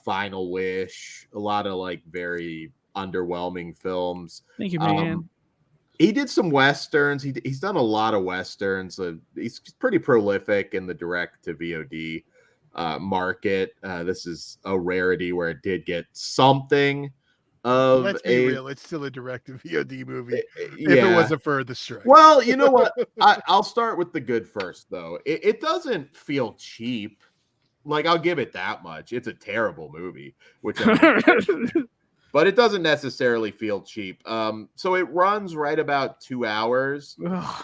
Final Wish, a lot of like very underwhelming films. Thank you, man. He did some westerns. He's done a lot of westerns. He's pretty prolific in the direct to VOD market. This is a rarity where it did get something. Let's be real, it's still a direct-to-VOD movie. If it wasn't for the strike. Well, you know what? I'll start with the good first, though. It doesn't feel cheap. Like, I'll give it that much. It's a terrible movie, but it doesn't necessarily feel cheap. So it runs right about 2 hours,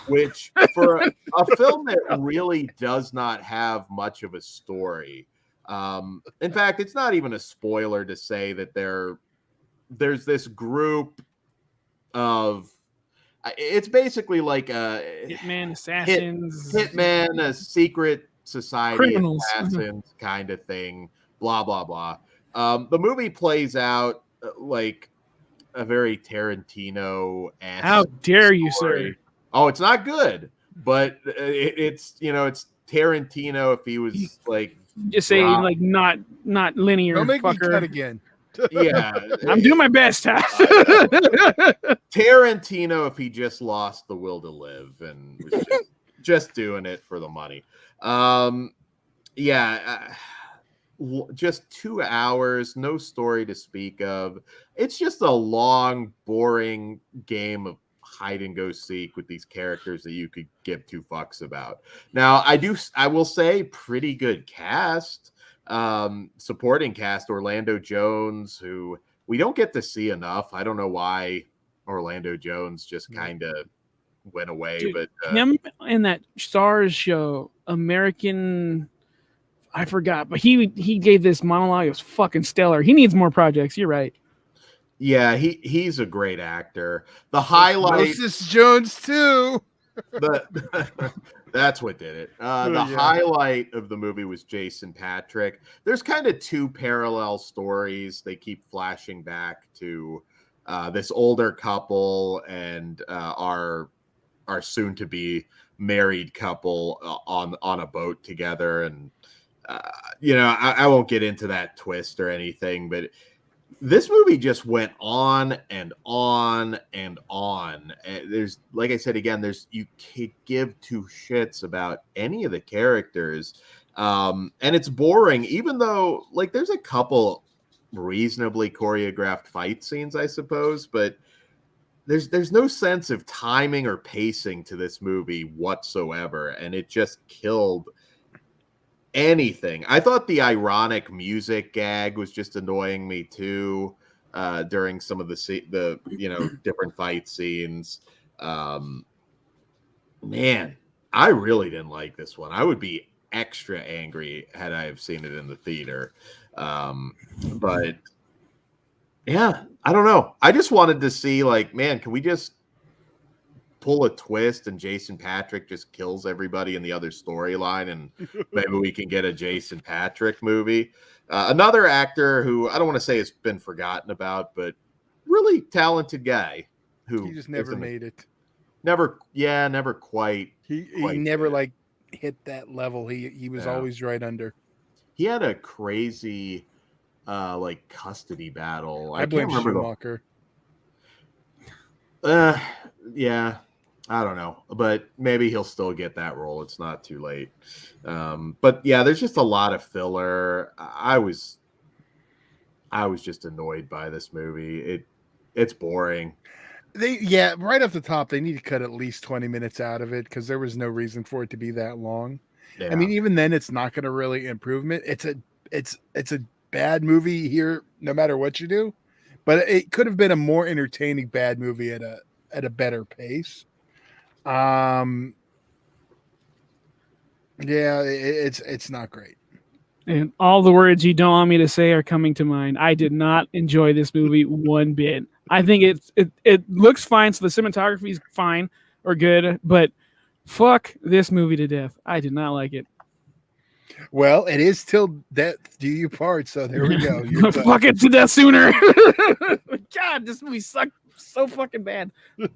which for a film that really does not have much of a story. In fact, it's not even a spoiler to say that there's this group of, it's basically like a hitman, assassins, hitman, a secret society, criminals, assassins kind of thing, blah blah blah. The movie plays out like a very Tarantino-esque. How dare story. You, sir? Oh, it's not good, but it's Tarantino if he was like just say like not linear. Don't make fucker. me cut again. Yeah, I'm doing my best. Tarantino if he just lost the will to live and was just doing it for the money. Just 2 hours, no story to speak of. It's just a long, boring game of hide and go seek with these characters that you could give 2 fucks about. Now, I will say pretty good cast. Supporting cast, Orlando Jones, who we don't get to see enough. I don't know why Orlando Jones just kind of went away. Dude, but him in that Stars show, American, I forgot, but he gave this monologue. It was fucking stellar. He needs more projects. You're right. Yeah, he's a great actor. The highlight, Moses Jones too. That's what did it. Highlight of the movie was Jason Patrick. There's kind of 2 parallel stories. They keep flashing back to this older couple and our soon-to-be married couple on a boat together. And I won't get into that twist or anything, but this movie just went on and on and on. There's, like I said again, you can't give 2 shits about any of the characters, and it's boring. Even though, like, there's a couple reasonably choreographed fight scenes, I suppose, but there's no sense of timing or pacing to this movie whatsoever, and it just killed anything. I thought the ironic music gag was just annoying me too during some of the different fight scenes. Man, I really didn't like this one. I would be extra angry had I have seen it in the theater. But yeah, I don't know. I just wanted to see, like, man, can we just pull a twist and Jason Patrick just kills everybody in the other storyline, and maybe we can get a Jason Patrick movie. Another actor who I don't want to say has been forgotten about, but really talented guy who he just never made it. Never quite. He never like hit that level. He was always right under. he had a crazy like custody battle. I blame can't remember Schumacher. Yeah, I don't know, but maybe he'll still get that role. It's not too late. But yeah, there's just a lot of filler. I was just annoyed by this movie. It's boring. Right off the top, they need to cut at least 20 minutes out of it because there was no reason for it to be that long. Yeah. I mean, even then, it's not going to really improve it. It's a bad movie here, no matter what you do. But it could have been a more entertaining bad movie at a better pace. Yeah, it's not great. And all the words you don't want me to say are coming to mind. I did not enjoy this movie one bit. I think it looks fine, so the cinematography is fine or good, but fuck this movie to death. I did not like it. Well, it is till death do you part, so there we go. Fuck it to death sooner. God, this movie sucked so fucking bad. Not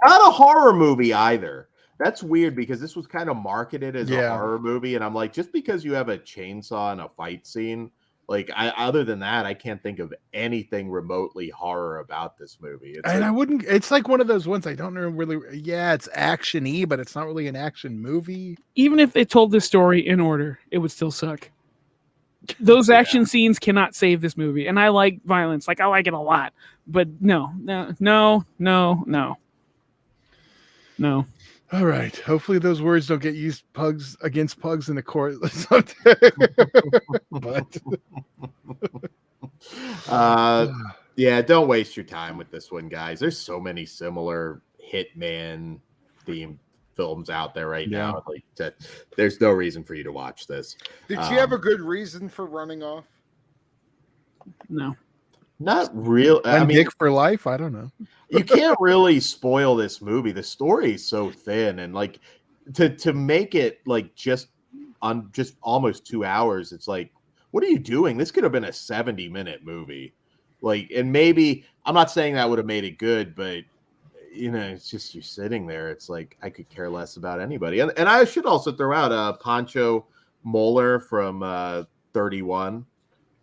a horror movie either. That's weird because this was kind of marketed as a horror movie, and I'm like, just because you have a chainsaw and a fight scene, like other than that, I can't think of anything remotely horror about this movie. It's like one of those ones I don't know really. Yeah, it's action-y, but it's not really an action movie. Even if they told this story in order, it would still suck. Those action scenes cannot save this movie, and I like violence. Like I like it a lot, but no. All right. Hopefully those words don't get used against pugs in the court. Yeah, don't waste your time with this one, guys. There's so many similar Hitman themed films out there right now. Like there's no reason for you to watch this. Did she have a good reason for running off? No. Not real. I mean, Dick for life. I don't know. You can't really spoil this movie. The story is so thin, and like to make it like just almost 2 hours. It's like, what are you doing? This could have been a 70-minute movie. Like, and maybe I'm not saying that would have made it good, but you know, it's just you're sitting there. It's like I could care less about anybody. And I should also throw out Pancho Moller from 31.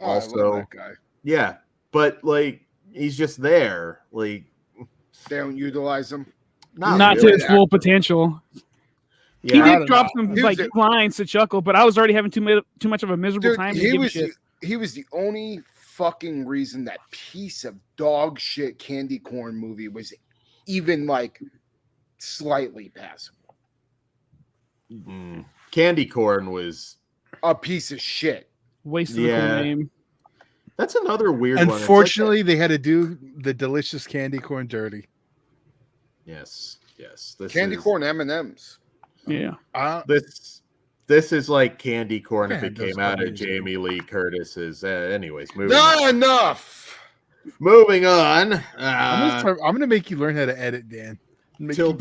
Oh, also, I love that guy. Yeah. But like he's just there. Like they don't utilize him. Not really. To his full potential. Yeah, he did drop some like lines to chuckle, but I was already having too much of a miserable time to give a shit. He was the only fucking reason that piece of dog shit candy corn movie was even like slightly passable. Candy corn was a piece of shit. Wasted the name. That's another weird one. Unfortunately, they had to do the delicious candy corn dirty. Yes. Candy corn M&Ms. Yeah. This is like candy corn if it came out of Jamie Lee Curtis's. Anyways, moving on. Enough. Moving on. I'm gonna make you learn how to edit, Dan. You're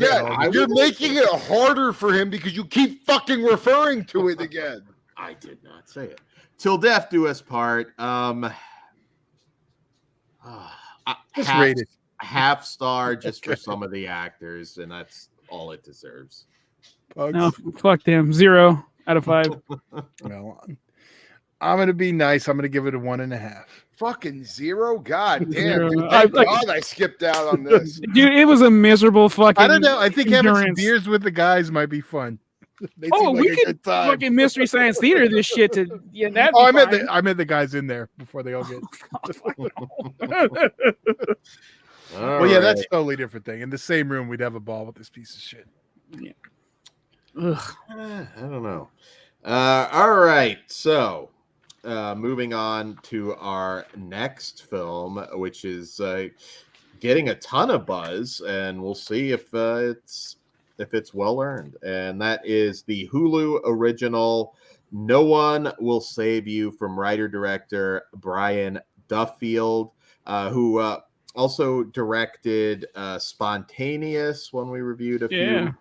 making it harder for him because you keep fucking referring to it again. I did not say it. Till death do us part. Just rate it. Half star just for some of the actors, and that's all it deserves. No, fuck them. 0 out of 5. Well, I'm gonna be nice. I'm gonna give it a 1.5. Fucking 0? God damn. 0. Dude, thank God I skipped out on this. Dude, it was a miserable fucking. I don't know. I think having some beers with the guys might be fun. We could fucking Mystery Science Theater this shit to that. I meant the guys in there before they all get. Well, yeah, that's a totally different thing. In the same room, we'd have a ball with this piece of shit. Yeah. I don't know. All right, so moving on to our next film, which is getting a ton of buzz, and we'll see if it's well earned. And that is the Hulu original "No One Will Save You" from writer-director Brian Duffield, who also directed Spontaneous, one we reviewed a few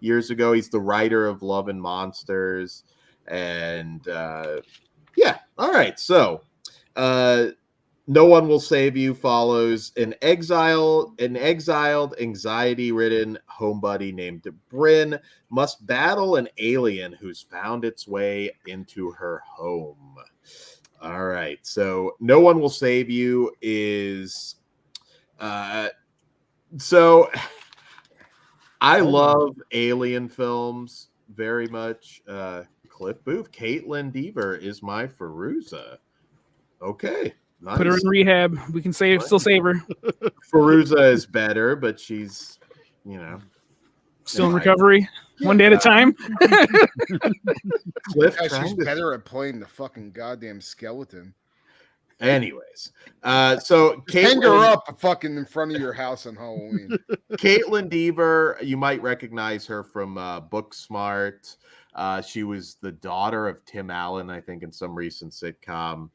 years ago. He's the writer of Love and Monsters. And all right. So No No One Will Save You follows an exiled, anxiety-ridden homebody named Bryn must battle an alien who's found its way into her home. All right, so No One Will Save You is so I love alien films very much. Cliff Booth, Caitlin Dever is my Feruza. Okay. Nice. Put her in rehab. We can still save her. Feruza is better, but she's, still in recovery. One day at a time. Cliff, she's better at playing the fucking goddamn skeleton. Anyways, so hang her up fucking in front of your house on Halloween. Caitlin Dever, you might recognize her from Booksmart. She was the daughter of Tim Allen, I think, in some recent sitcom.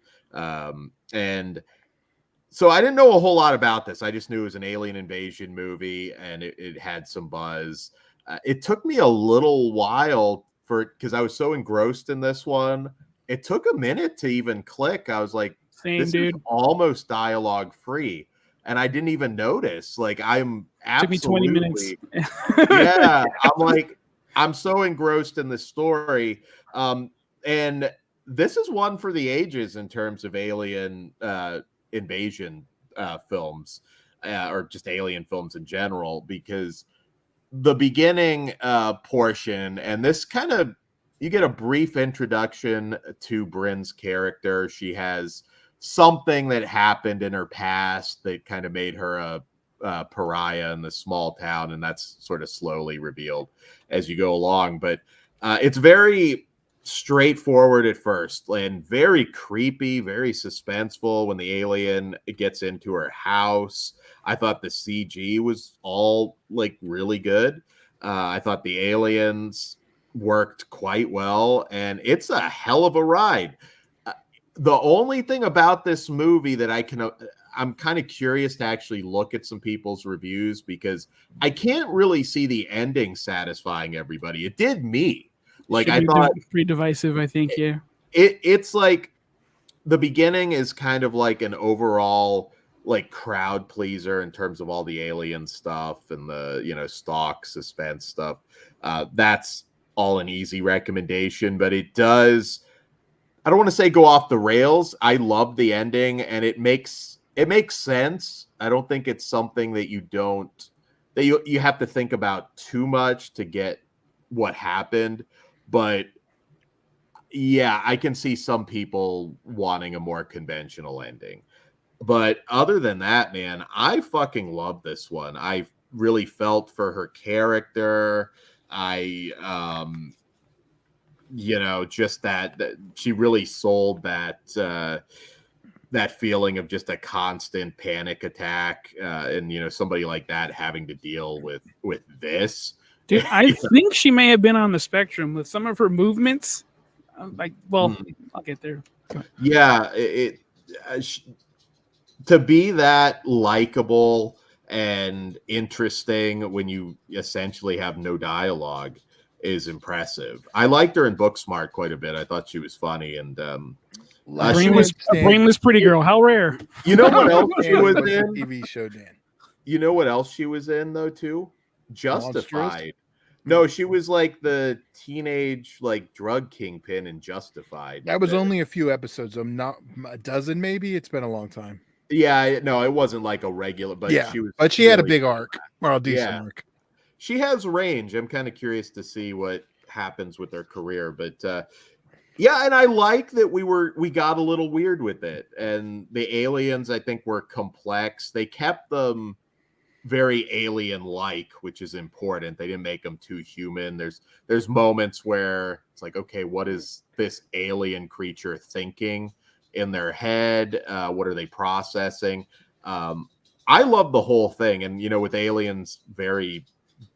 And so I didn't know a whole lot about this. I just knew it was an alien invasion movie and it had some buzz. It took me a little while because I was so engrossed in this one. It took a minute to even click. I was like, this is almost dialogue free. And I didn't even notice. Like, I'm absolutely, took me 20 minutes. Yeah. I'm so engrossed in the story. And this is one for the ages in terms of alien invasion films or just alien films in general, because the beginning portion, and this kind of, you get a brief introduction to Bryn's character. She has something that happened in her past that kind of made her a pariah in the small town, and that's sort of slowly revealed as you go along. But it's very straightforward at first and very creepy, very suspenseful when the alien gets into her house. I thought the CG was all like really good. I thought the aliens worked quite well, and it's a hell of a ride. The only thing about this movie that I'm kind of curious to actually look at some people's reviews, because I can't really see the ending satisfying everybody. It did me. Like, I thought pretty divisive, I think. Yeah. It's like the beginning is kind of like an overall like crowd pleaser in terms of all the alien stuff and the, stalk suspense stuff. That's all an easy recommendation, but it does, I don't want to say go off the rails. I love the ending, and it makes sense. I don't think it's something that you have to think about too much to get what happened. But yeah, I can see some people wanting a more conventional ending. But other than that, man, I fucking love this one. I really felt for her character. Just that she really sold that feeling of just a constant panic attack, and somebody like that having to deal with this. Dude, I think she may have been on the spectrum with some of her movements. I'll get there. Yeah, to be that likable and interesting when you essentially have no dialogue is impressive. I liked her in Booksmart quite a bit. I thought she was funny, and she was a brainless pretty girl. How rare! You know what else she was in? TV show, Dan. You know what else she was in though too? Justified. Monstrous? No, she was like the teenage like drug kingpin in Justified. That was only a few episodes. Not a dozen, maybe. It's been a long time. Yeah, no, it wasn't like a regular, but yeah, she was. But she had a big arc, or a decent arc. She has range. I'm kind of curious to see what happens with her career, but yeah, and I like that we got a little weird with it, and the aliens I think were complex. They kept them very alien-like, which is important. They didn't make them too human. There's moments where it's like, okay, what is this alien creature thinking in their head? What are they processing? I love the whole thing, and with aliens very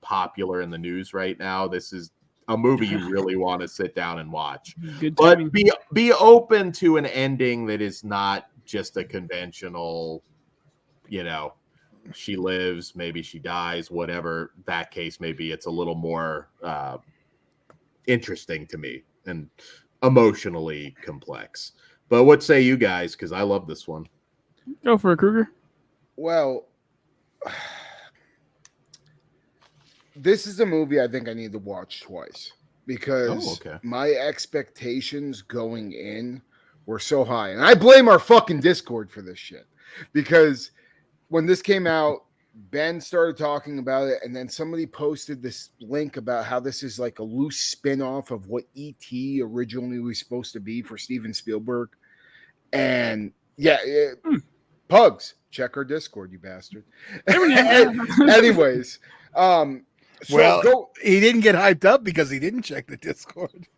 popular in the news right now, this is a movie you really want to sit down and watch. But be open to an ending that is not just a conventional, she lives, maybe she dies, whatever that case may be. It's a little more interesting to me and emotionally complex. But what say you guys? Because I love this one. Go for it, Kruger. Well, this is a movie I think I need to watch twice because my expectations going in were so high. And I blame our fucking Discord for this shit. Because when this came out, Ben started talking about it, and then somebody posted this link about how this is like a loose spin-off of what E.T. originally was supposed to be for Steven Spielberg. And Pugs, check our Discord, you bastard. Anyways, he didn't get hyped up because he didn't check the Discord.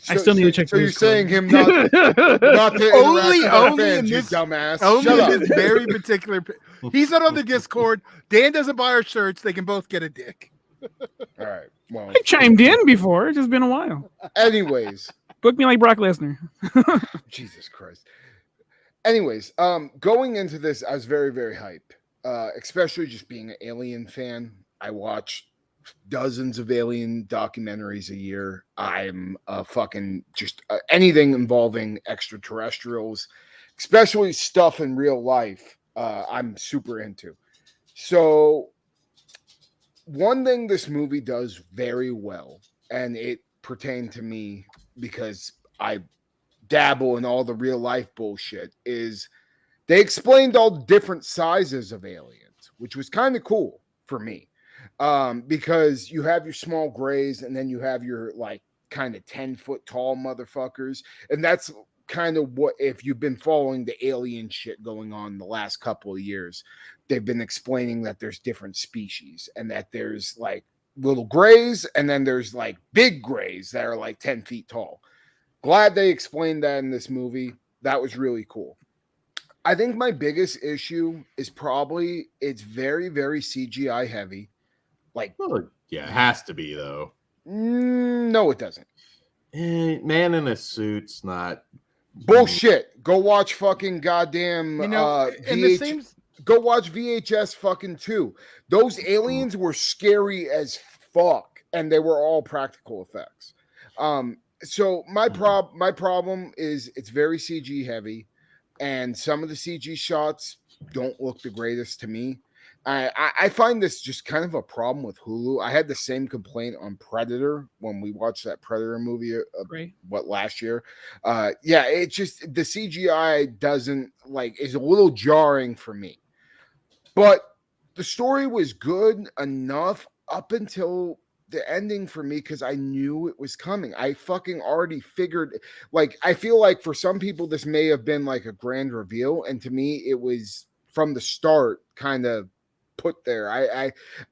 I still need to check. So you're saying him not to only fans, in you this dumbass. only in this very particular. He's not on the Discord. Dan doesn't buy our shirts. They can both get a dick. All right. Well, I chimed in before. It's just been a while. Anyways, book me like Brock Lesnar. Jesus Christ. Anyways, going into this, I was very, very hyped. Especially just being an Alien fan. I watched dozens of Alien documentaries a year. I'm fucking just anything involving extraterrestrials, especially stuff in real life. I'm super into. So one thing this movie does very well, and it pertained to me because I dabble in all the real life bullshit, is they explained all different sizes of aliens, which was kind of cool for me. Because you have your small grays and then you have your like kind of 10-foot tall motherfuckers. And that's kind of what, if you've been following the alien shit going on the last couple of years, they've been explaining that there's different species and that there's like little grays and then there's like big grays that are like 10 feet tall. Glad they explained that in this movie. That was really cool. I think my biggest issue is probably it's very, very CGI heavy. Like, it has to be though. No, it doesn't. Man in a suit's not bullshit. Go watch fucking goddamn go watch VHS fucking 2. Those aliens were scary as fuck, and they were all practical effects. So my problem is it's very CG heavy, and some of the CG shots don't look the greatest to me. I find this just kind of a problem with Hulu. I had the same complaint on Predator when we watched that Predator movie last year. It just the CGI doesn't is a little jarring for me. But the story was good enough up until the ending for me because I knew it was coming. I fucking already figured. I feel like for some people this may have been like a grand reveal, and to me it was from the start kind of put there.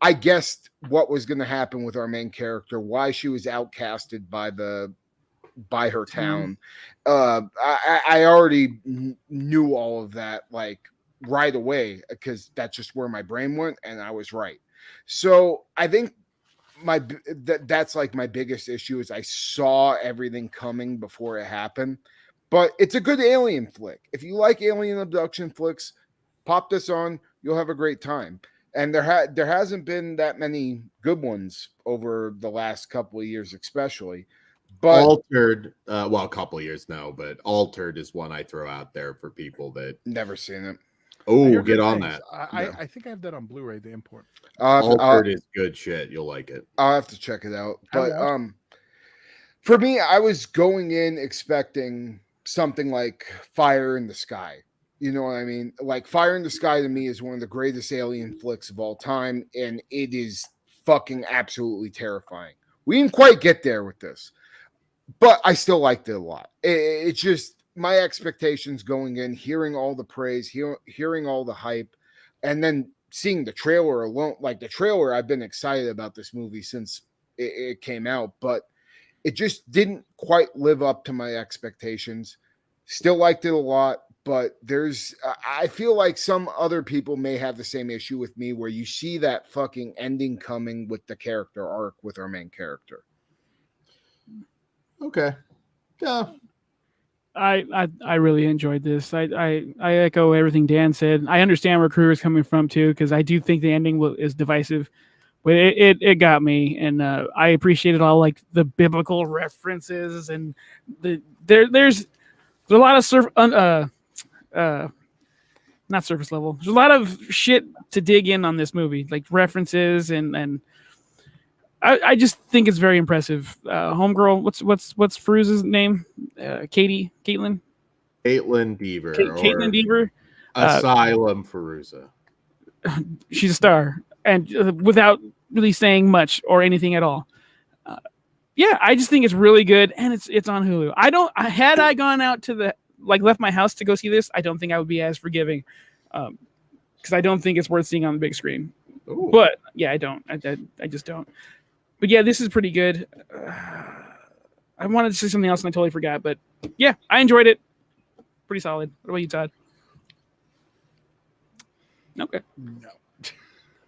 I guessed what was going to happen with our main character, why she was outcasted by her town. I already knew all of that right away because that's just where my brain went, and I was right. So I think that's my biggest issue is I saw everything coming before it happened. But it's a good alien flick. If you like alien abduction flicks, pop this on. You'll have a great time. And there hasn't been that many good ones over the last couple of years, especially. But Altered, a couple of years now, but Altered is one I throw out there for people that never seen it. Oh, get on that. I think I have that on Blu-ray, the import. Altered is good shit. You'll like it. I'll have to check it out. But for me, I was going in expecting something like Fire in the Sky. You know what I mean? Fire in the Sky to me is one of the greatest alien flicks of all time, and it is fucking absolutely terrifying. We didn't quite get there with this, but I still liked it a lot. It's just my expectations going in, hearing all the praise, hearing all the hype, and then seeing the trailer alone. The trailer, I've been excited about this movie since it came out, but it just didn't quite live up to my expectations. Still liked it a lot. But I feel like some other people may have the same issue with me where you see that fucking ending coming with the character arc with our main character. Okay. Yeah. I really enjoyed this. I echo everything Dan said. I understand where Crew is coming from too, because I do think the ending is divisive, but it got me, and I appreciated all the biblical references and there's a lot of not surface level. There's a lot of shit to dig in on this movie, like references and I just think it's very impressive. Homegirl, what's Fruza's name? Caitlin Deaver. Caitlin Deaver. Asylum Feruza. She's a star, and without really saying much or anything at all. Yeah, I just think it's really good, and it's on Hulu. Had I gone out to left my house to go see this, I don't think I would be as forgiving, because I don't think it's worth seeing on the big screen. Ooh. But yeah, I don't. I just don't. But yeah, this is pretty good. I wanted to say something else and I totally forgot. But yeah, I enjoyed it. Pretty solid. What about you, Todd? Okay. No.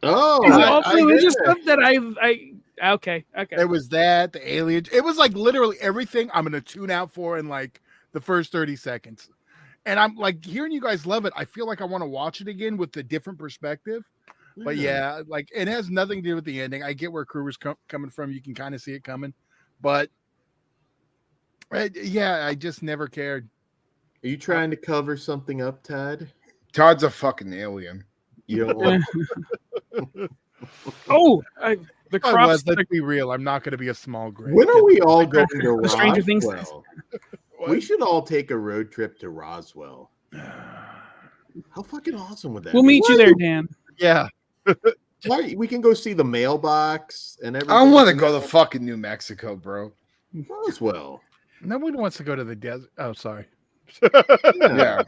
Oh, religious stuff that okay. It was that, the alien. It was like literally everything I'm gonna tune out for in like the first 30 seconds. And I'm like hearing you guys love it. I feel like I want to watch it again with a different perspective. But yeah, like it has nothing to do with the ending. I get where Kruger's coming from. You can kind of see it coming. But yeah, I just never cared. Are you trying to cover something up, Todd? Todd's a fucking alien. You don't want. The crops. Let's be real. I'm not going to be a small grave. When are we all going to Roswell? Stranger Things. We should all take a road trip to Roswell. How fucking awesome would that be? We'll meet you there, Dan. Yeah. We can go see the mailbox and everything. I want to go to fucking New Mexico, bro. Roswell. Nobody wants to go to the desert. Oh, sorry. Yeah.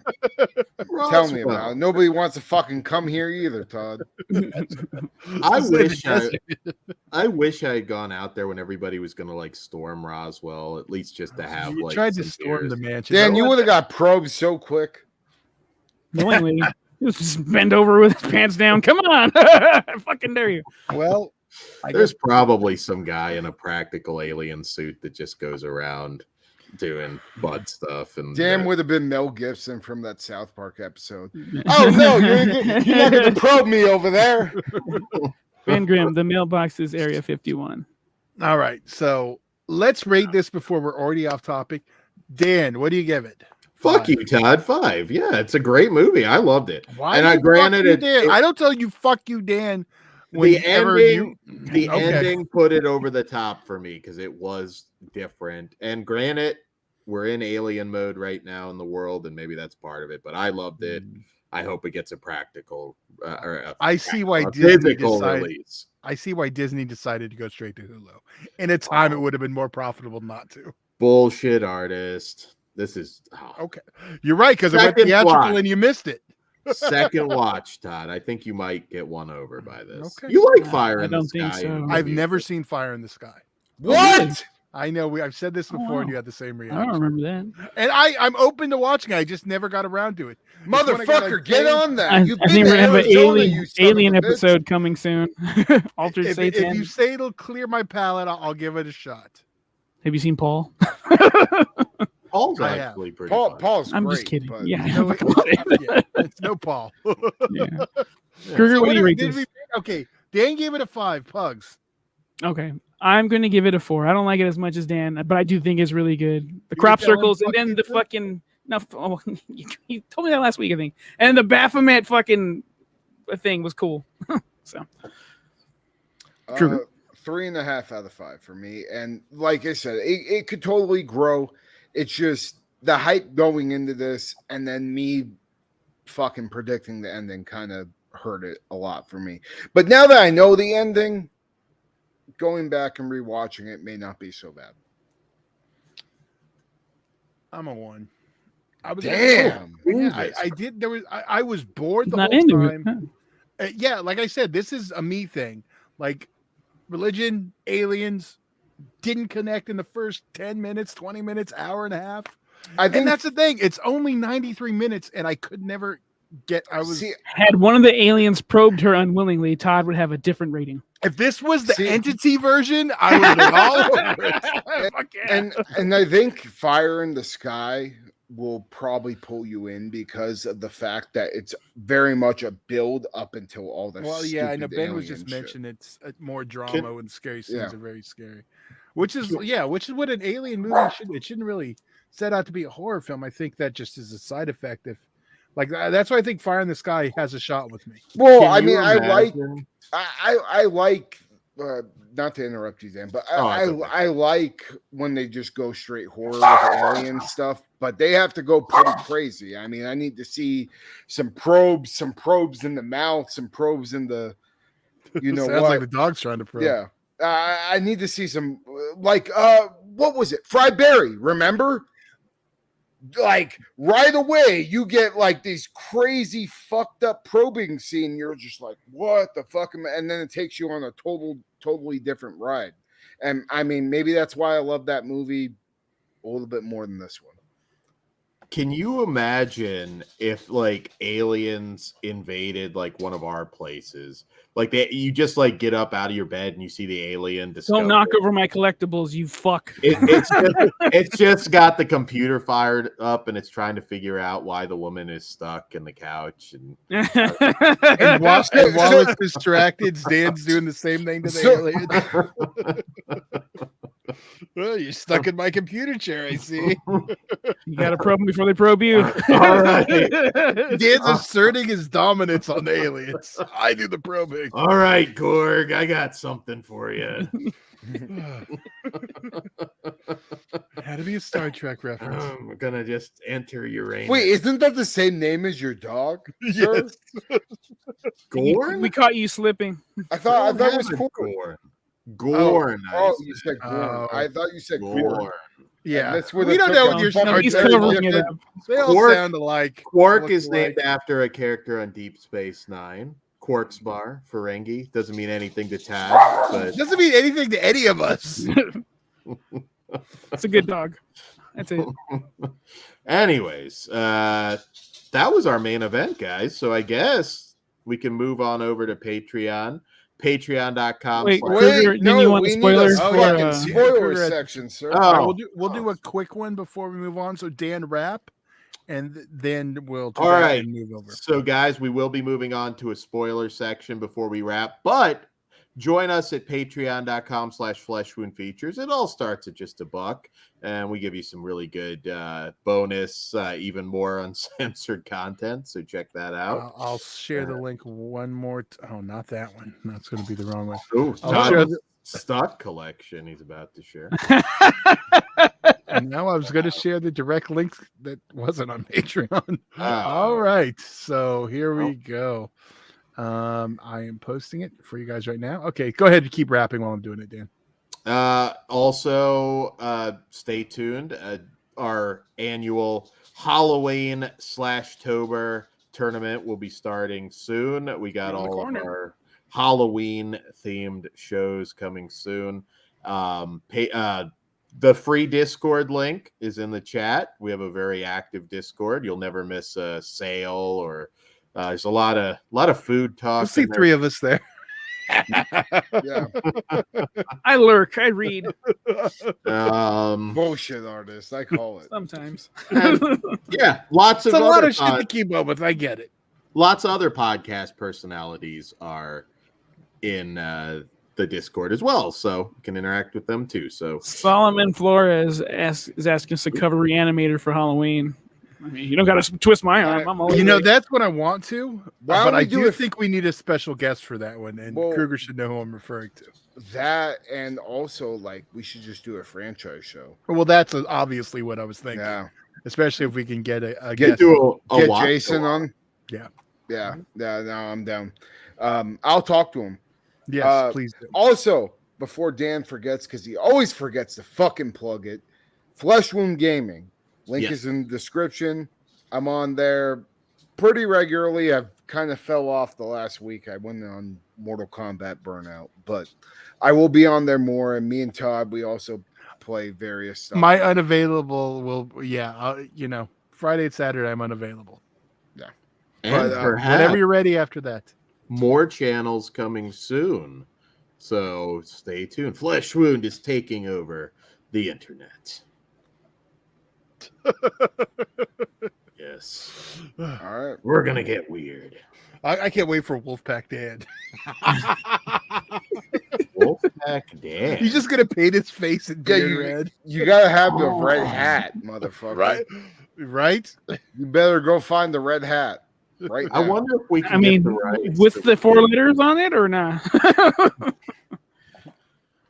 Tell me about it. Nobody wants to fucking come here either, Todd. I wish I had gone out there when everybody was going to like storm Roswell, at least just to have you tried to storm the mansion. Dan, you would have got probed so quick. Knowingly. Just bend over with his pants down. Come on. I fucking dare you. Well, there's probably some guy in a practical alien suit that just goes around doing butt stuff. And Dan would have been Mel Gibson from that South Park episode. Oh, no, you're not going to probe me over there. Van Grimm, the mailbox is Area 51. All right. So let's rate this before we're already off topic. Dan, what do you give it? Fuck you, Todd. 5. Yeah, it's a great movie. I loved it. Why? And I granted it. I don't tell you, fuck you, Dan. The ending put it over the top for me because it was different. And granted, we're in alien mode right now in the world, and maybe that's part of it. But I loved it. I hope it gets a practical I see why Disney decided to go straight to Hulu. In a time, it would have been more profitable not to. Bullshit artist. This is okay. You're right, because it went theatrical and you missed it. Second watch, Todd. I think you might get one over by this. Okay. You like Fire in the Sky? So. I've never seen Fire in the Sky. What? I know. I've said this before, and you had the same reaction. I don't remember that. And I'm open to watching it. I just never got around to it. Motherfucker, get on that. I think we're going to have an alien episode coming soon. Altered Satan. If you say it'll clear my palate, I'll give it a shot. Have you seen Paul? Paul's actually pretty Paul's I'm great, just kidding. But yeah, it's no Paul. Yeah. Kruger, what do you rate this? Okay, Dan gave it a 5. Pugs. Okay, I'm going to give it a 4. I don't like it as much as Dan, but I do think it's really good. The crop circles and then the fucking... No, you told me that last week, I think. And the Baphomet fucking thing was cool. So, 3.5 out of 5 for me. And like I said, it could totally grow. It's just the hype going into this, and then me fucking predicting the ending kind of hurt it a lot for me. But now that I know the ending, going back and rewatching it may not be so bad. I'm a 1. Damn. I did. I was bored the Not whole into time. It, huh? Yeah, like I said, this is a me thing. Like religion, aliens didn't connect in the first 10 minutes, 20 minutes, hour and a half. I think that's the thing. It's only 93 minutes, and I could never get. Had one of the aliens probed her unwillingly, Todd would have a different rating. If this was the entity version, I would have been all over it. And I think Fire in the Sky will probably pull you in because of the fact that it's very much a build up until all the I know Ben was just mentioning it's more drama and scary scenes are very scary, which is what an alien movie should. It shouldn't really set out to be a horror film. I think that just is a side effect. Like that's why I think Fire in the Sky has a shot with me. Well, Can I you mean, imagine? I like not to interrupt you, Dan, but Okay. I like when they just go straight horror with alien stuff, but they have to go pretty crazy. I mean, I need to see some probes in the mouth, some probes in the, Sounds what? like the dog's trying to probe. Yeah. I need to see some what was it? Fried berry, remember? Like right away, you get like these crazy fucked up probing scene. You're just like, what the fuck? And then it takes you on a totally different ride. And I mean, maybe that's why I love that movie a little bit more than this one. Can you imagine if like aliens invaded like one of our places? Like you just like get up out of your bed and you see the alien. Don't knock over my collectibles, you fuck. It's just got the computer fired up and it's trying to figure out why the woman is stuck in the couch. And while it's distracted, Dan's doing the same thing to the alien. Well, you're stuck in my computer chair, I see. You gotta probe them before they probe you. All right. Dan's asserting his dominance on the aliens. I do the probing. All right, Gorg, I got something for you. Had to be a Star Trek reference. We're gonna just enter Uranus. Wait, isn't that the same name as your dog? Yes. Gorn? We caught you slipping. I thought it was Gorn. Gorn. You said Gorn. I thought you said Gorn. Yeah, that's where we don't know what you're No, he's covering it up. They all sound alike. Quark is named after a character on Deep Space Nine. Quark's Bar, Ferengi. Doesn't mean anything to Tad, but doesn't mean anything to any of us. It's a good dog. That's it. Anyways, that was our main event, guys. So I guess we can move on over to Patreon. Patreon.com. Wait, then you want the spoilers? Spoiler section, sir. Right, we'll do a quick one before we move on. So Dan, wrap, and then we'll all right move over. So guys, we will be moving on to a spoiler section before we wrap, but join us at patreon.com/fleshwoundfeatures. It all starts at just $1, and we give you some really good bonus, even more uncensored content. So check that out. I'll share the link one more. Oh, not that one. That's going to be the wrong one. Oh, Todd's stock collection he's about to share. And now I was going to share the direct link that wasn't on Patreon. All right. So here we go. I am posting it for you guys right now. Okay, go ahead and keep rapping while I'm doing it, Dan. Also, stay tuned. Our annual Halloween/Tober tournament will be starting soon. We got all of our Halloween themed shows coming soon. The free Discord link is in the chat. We have a very active Discord. You'll never miss a sale or there's a lot of food talk. We'll see 3 of us there. Yeah. I lurk. I read. Bullshit artist, I call it. Sometimes. Yeah, lots of a lot of shit to keep up with. I get it. Lots of other podcast personalities are in the Discord as well, so you can interact with them too. So Solomon Flores is asking us to cover Reanimator for Halloween. I mean, you don't got to twist my arm. I'm all that's what I want to. But I do think we need a special guest for that one, and Kruger should know who I'm referring to. That, and also, like, we should just do a franchise show. Well, that's obviously what I was thinking. Yeah. Especially if we can get a get guest. Get Jason on. Yeah. Yeah. Yeah. No, I'm down. I'll talk to him. Yes, please do. Also, before Dan forgets, because he always forgets to fucking plug it, Flesh Wound Gaming. Link is in the description. I'm on there pretty regularly. I've kind of fell off the last week. I went on Mortal Kombat Burnout, but I will be on there more. And me and Todd, we also play various stuff. My unavailable will, Friday and Saturday I'm unavailable. Yeah. And but whenever you're ready after that. More channels coming soon. So stay tuned. Flesh Wound is taking over the internet. Yes. All right. We're going to get weird. I can't wait for Wolfpack Dan. Wolfpack Dan. He's just going to paint his face in red. You got to have the right hat, motherfucker. Right. Right? You better go find the red hat. Right. I now. wonder if we can. I mean, with the 4 letters on it or not?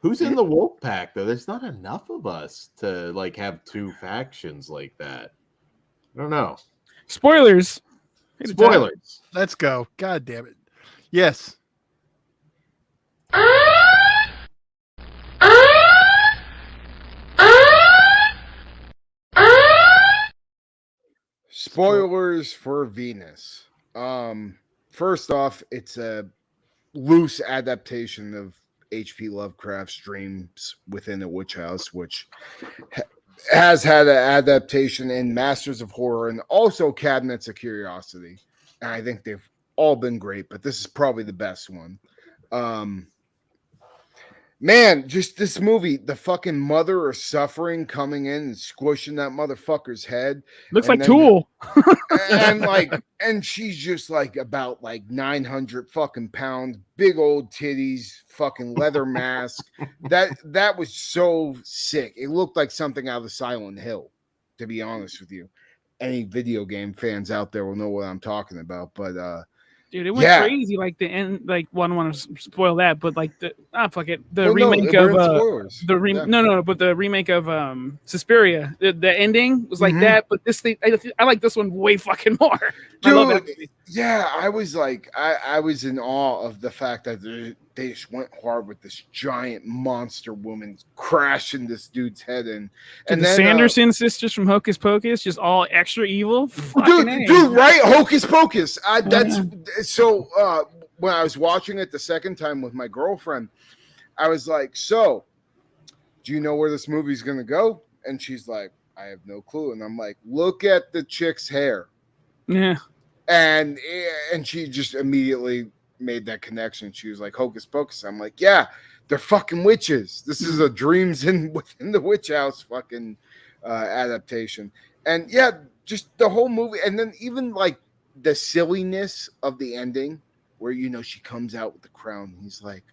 Who's in the wolf pack though? There's not enough of us to like have 2 factions like that. I don't know. Spoilers. Spoilers. Let's go. God damn it. Yes. Spoilers for Venus. First off, it's a loose adaptation of H.P. Lovecraft's Dreams Within a Witch House, which has had an adaptation in Masters of Horror and also Cabinets of Curiosity. And I think they've all been great, but this is probably the best one. Man, just this movie, the fucking mother of suffering coming in and squishing that motherfucker's head. Looks like Tool. And she's just like about like 900 fucking pounds, big old titties, fucking leather mask. That was so sick. It looked like something out of Silent Hill, to be honest with you. Any video game fans out there will know what I'm talking about. But dude, it went crazy. Like the end, like one want to spoil that, but like fuck it. The remake of but the remake of Suspiria, the ending was like that. But this thing, I like this one way fucking more. Dude, I love that movie. Yeah, I was like, I was in awe of the fact that they just went hard with this giant monster woman crashing this dude's head in. And the then Sanderson sisters from Hocus Pocus, just all extra evil. Dude, right? Hocus Pocus. So when I was watching it the second time with my girlfriend, I was like, so do you know where this movie's gonna go? And she's like, I have no clue. And I'm like, look at the chick's hair. Yeah. And she just immediately made that connection. She was like, Hocus Pocus. I'm like, yeah, they're fucking witches. This is a Dreams Within the Witch House fucking adaptation. And yeah, just the whole movie. And then even like the silliness of the ending where, you know, she comes out with the crown. And he's like,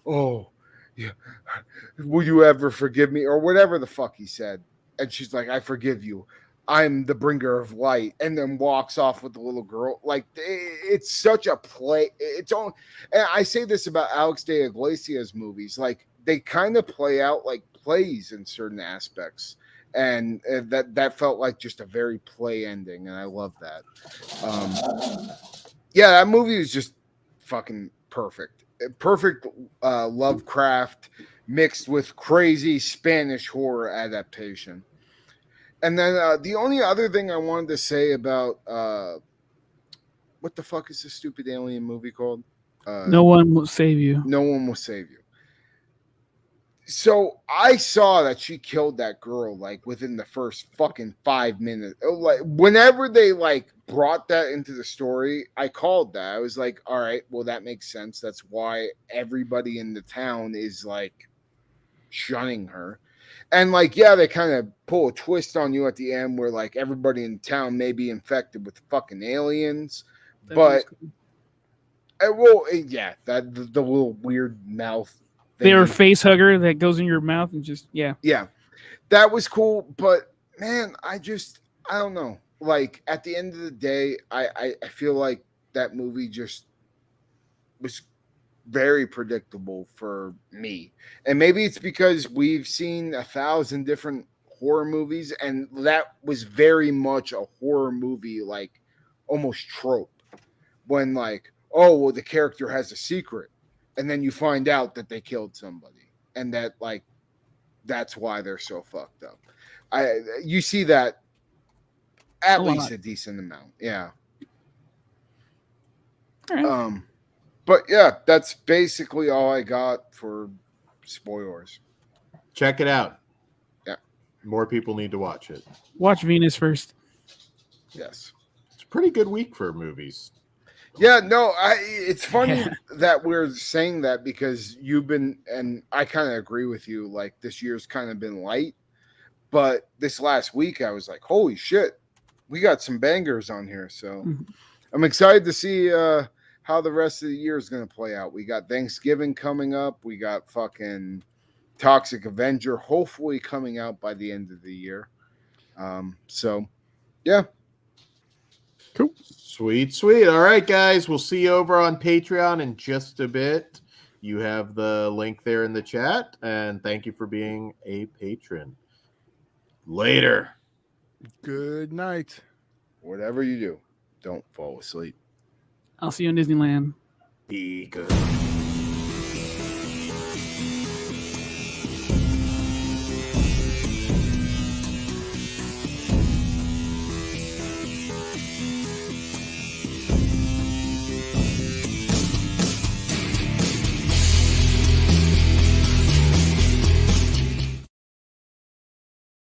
oh, yeah, will you ever forgive me? Or whatever the fuck he said. And she's like, I forgive you. I'm the bringer of light, and then walks off with the little girl. Like, it's such a play. It's on. And I say this about Alex de Iglesias movies. Like, they kind of play out like plays in certain aspects. And that felt like just a very play ending. And I love that. Yeah, that movie is just fucking perfect. Perfect Lovecraft mixed with crazy Spanish horror adaptation. And then the only other thing I wanted to say about what the fuck is this stupid alien movie called? No One Will Save You. No One Will Save You. So I saw that she killed that girl like within the first fucking 5 minutes. Like whenever they like brought that into the story, I called that. I was like, all right, well that makes sense. That's why everybody in the town is like shunning her. And like, yeah, they kind of pull a twist on you at the end where like everybody in town may be infected with fucking aliens. But yeah, that the little weird mouth. They're a face hugger that goes in your mouth and just yeah. That was cool. But man, I don't know. Like at the end of the day, I feel like that movie just was very predictable for me. And maybe it's because we've seen 1,000 different horror movies, and that was very much a horror movie, like almost trope. When like, oh, well, the character has a secret, and then you find out that they killed somebody, and that like that's why they're so fucked up. You see that at least a decent amount. Yeah. All right. But yeah, that's basically all I got for spoilers. Check it out. Yeah. More people need to watch it. Watch Venus first. Yes. It's a pretty good week for movies. Yeah, no, it's funny that we're saying that because you've been, and I kind of agree with you, like this year's kind of been light. But this last week I was like, holy shit, we got some bangers on here. So I'm excited to see how the rest of the year is going to play out. We got Thanksgiving coming up. We got fucking Toxic Avenger hopefully coming out by the end of the year. So Yeah. Cool. Sweet, sweet. All right, guys. We'll see you over on Patreon in just a bit. You have the link there in the chat. And thank you for being a patron. Later. Good night. Whatever you do, don't fall asleep. I'll see you in Disneyland. Be good.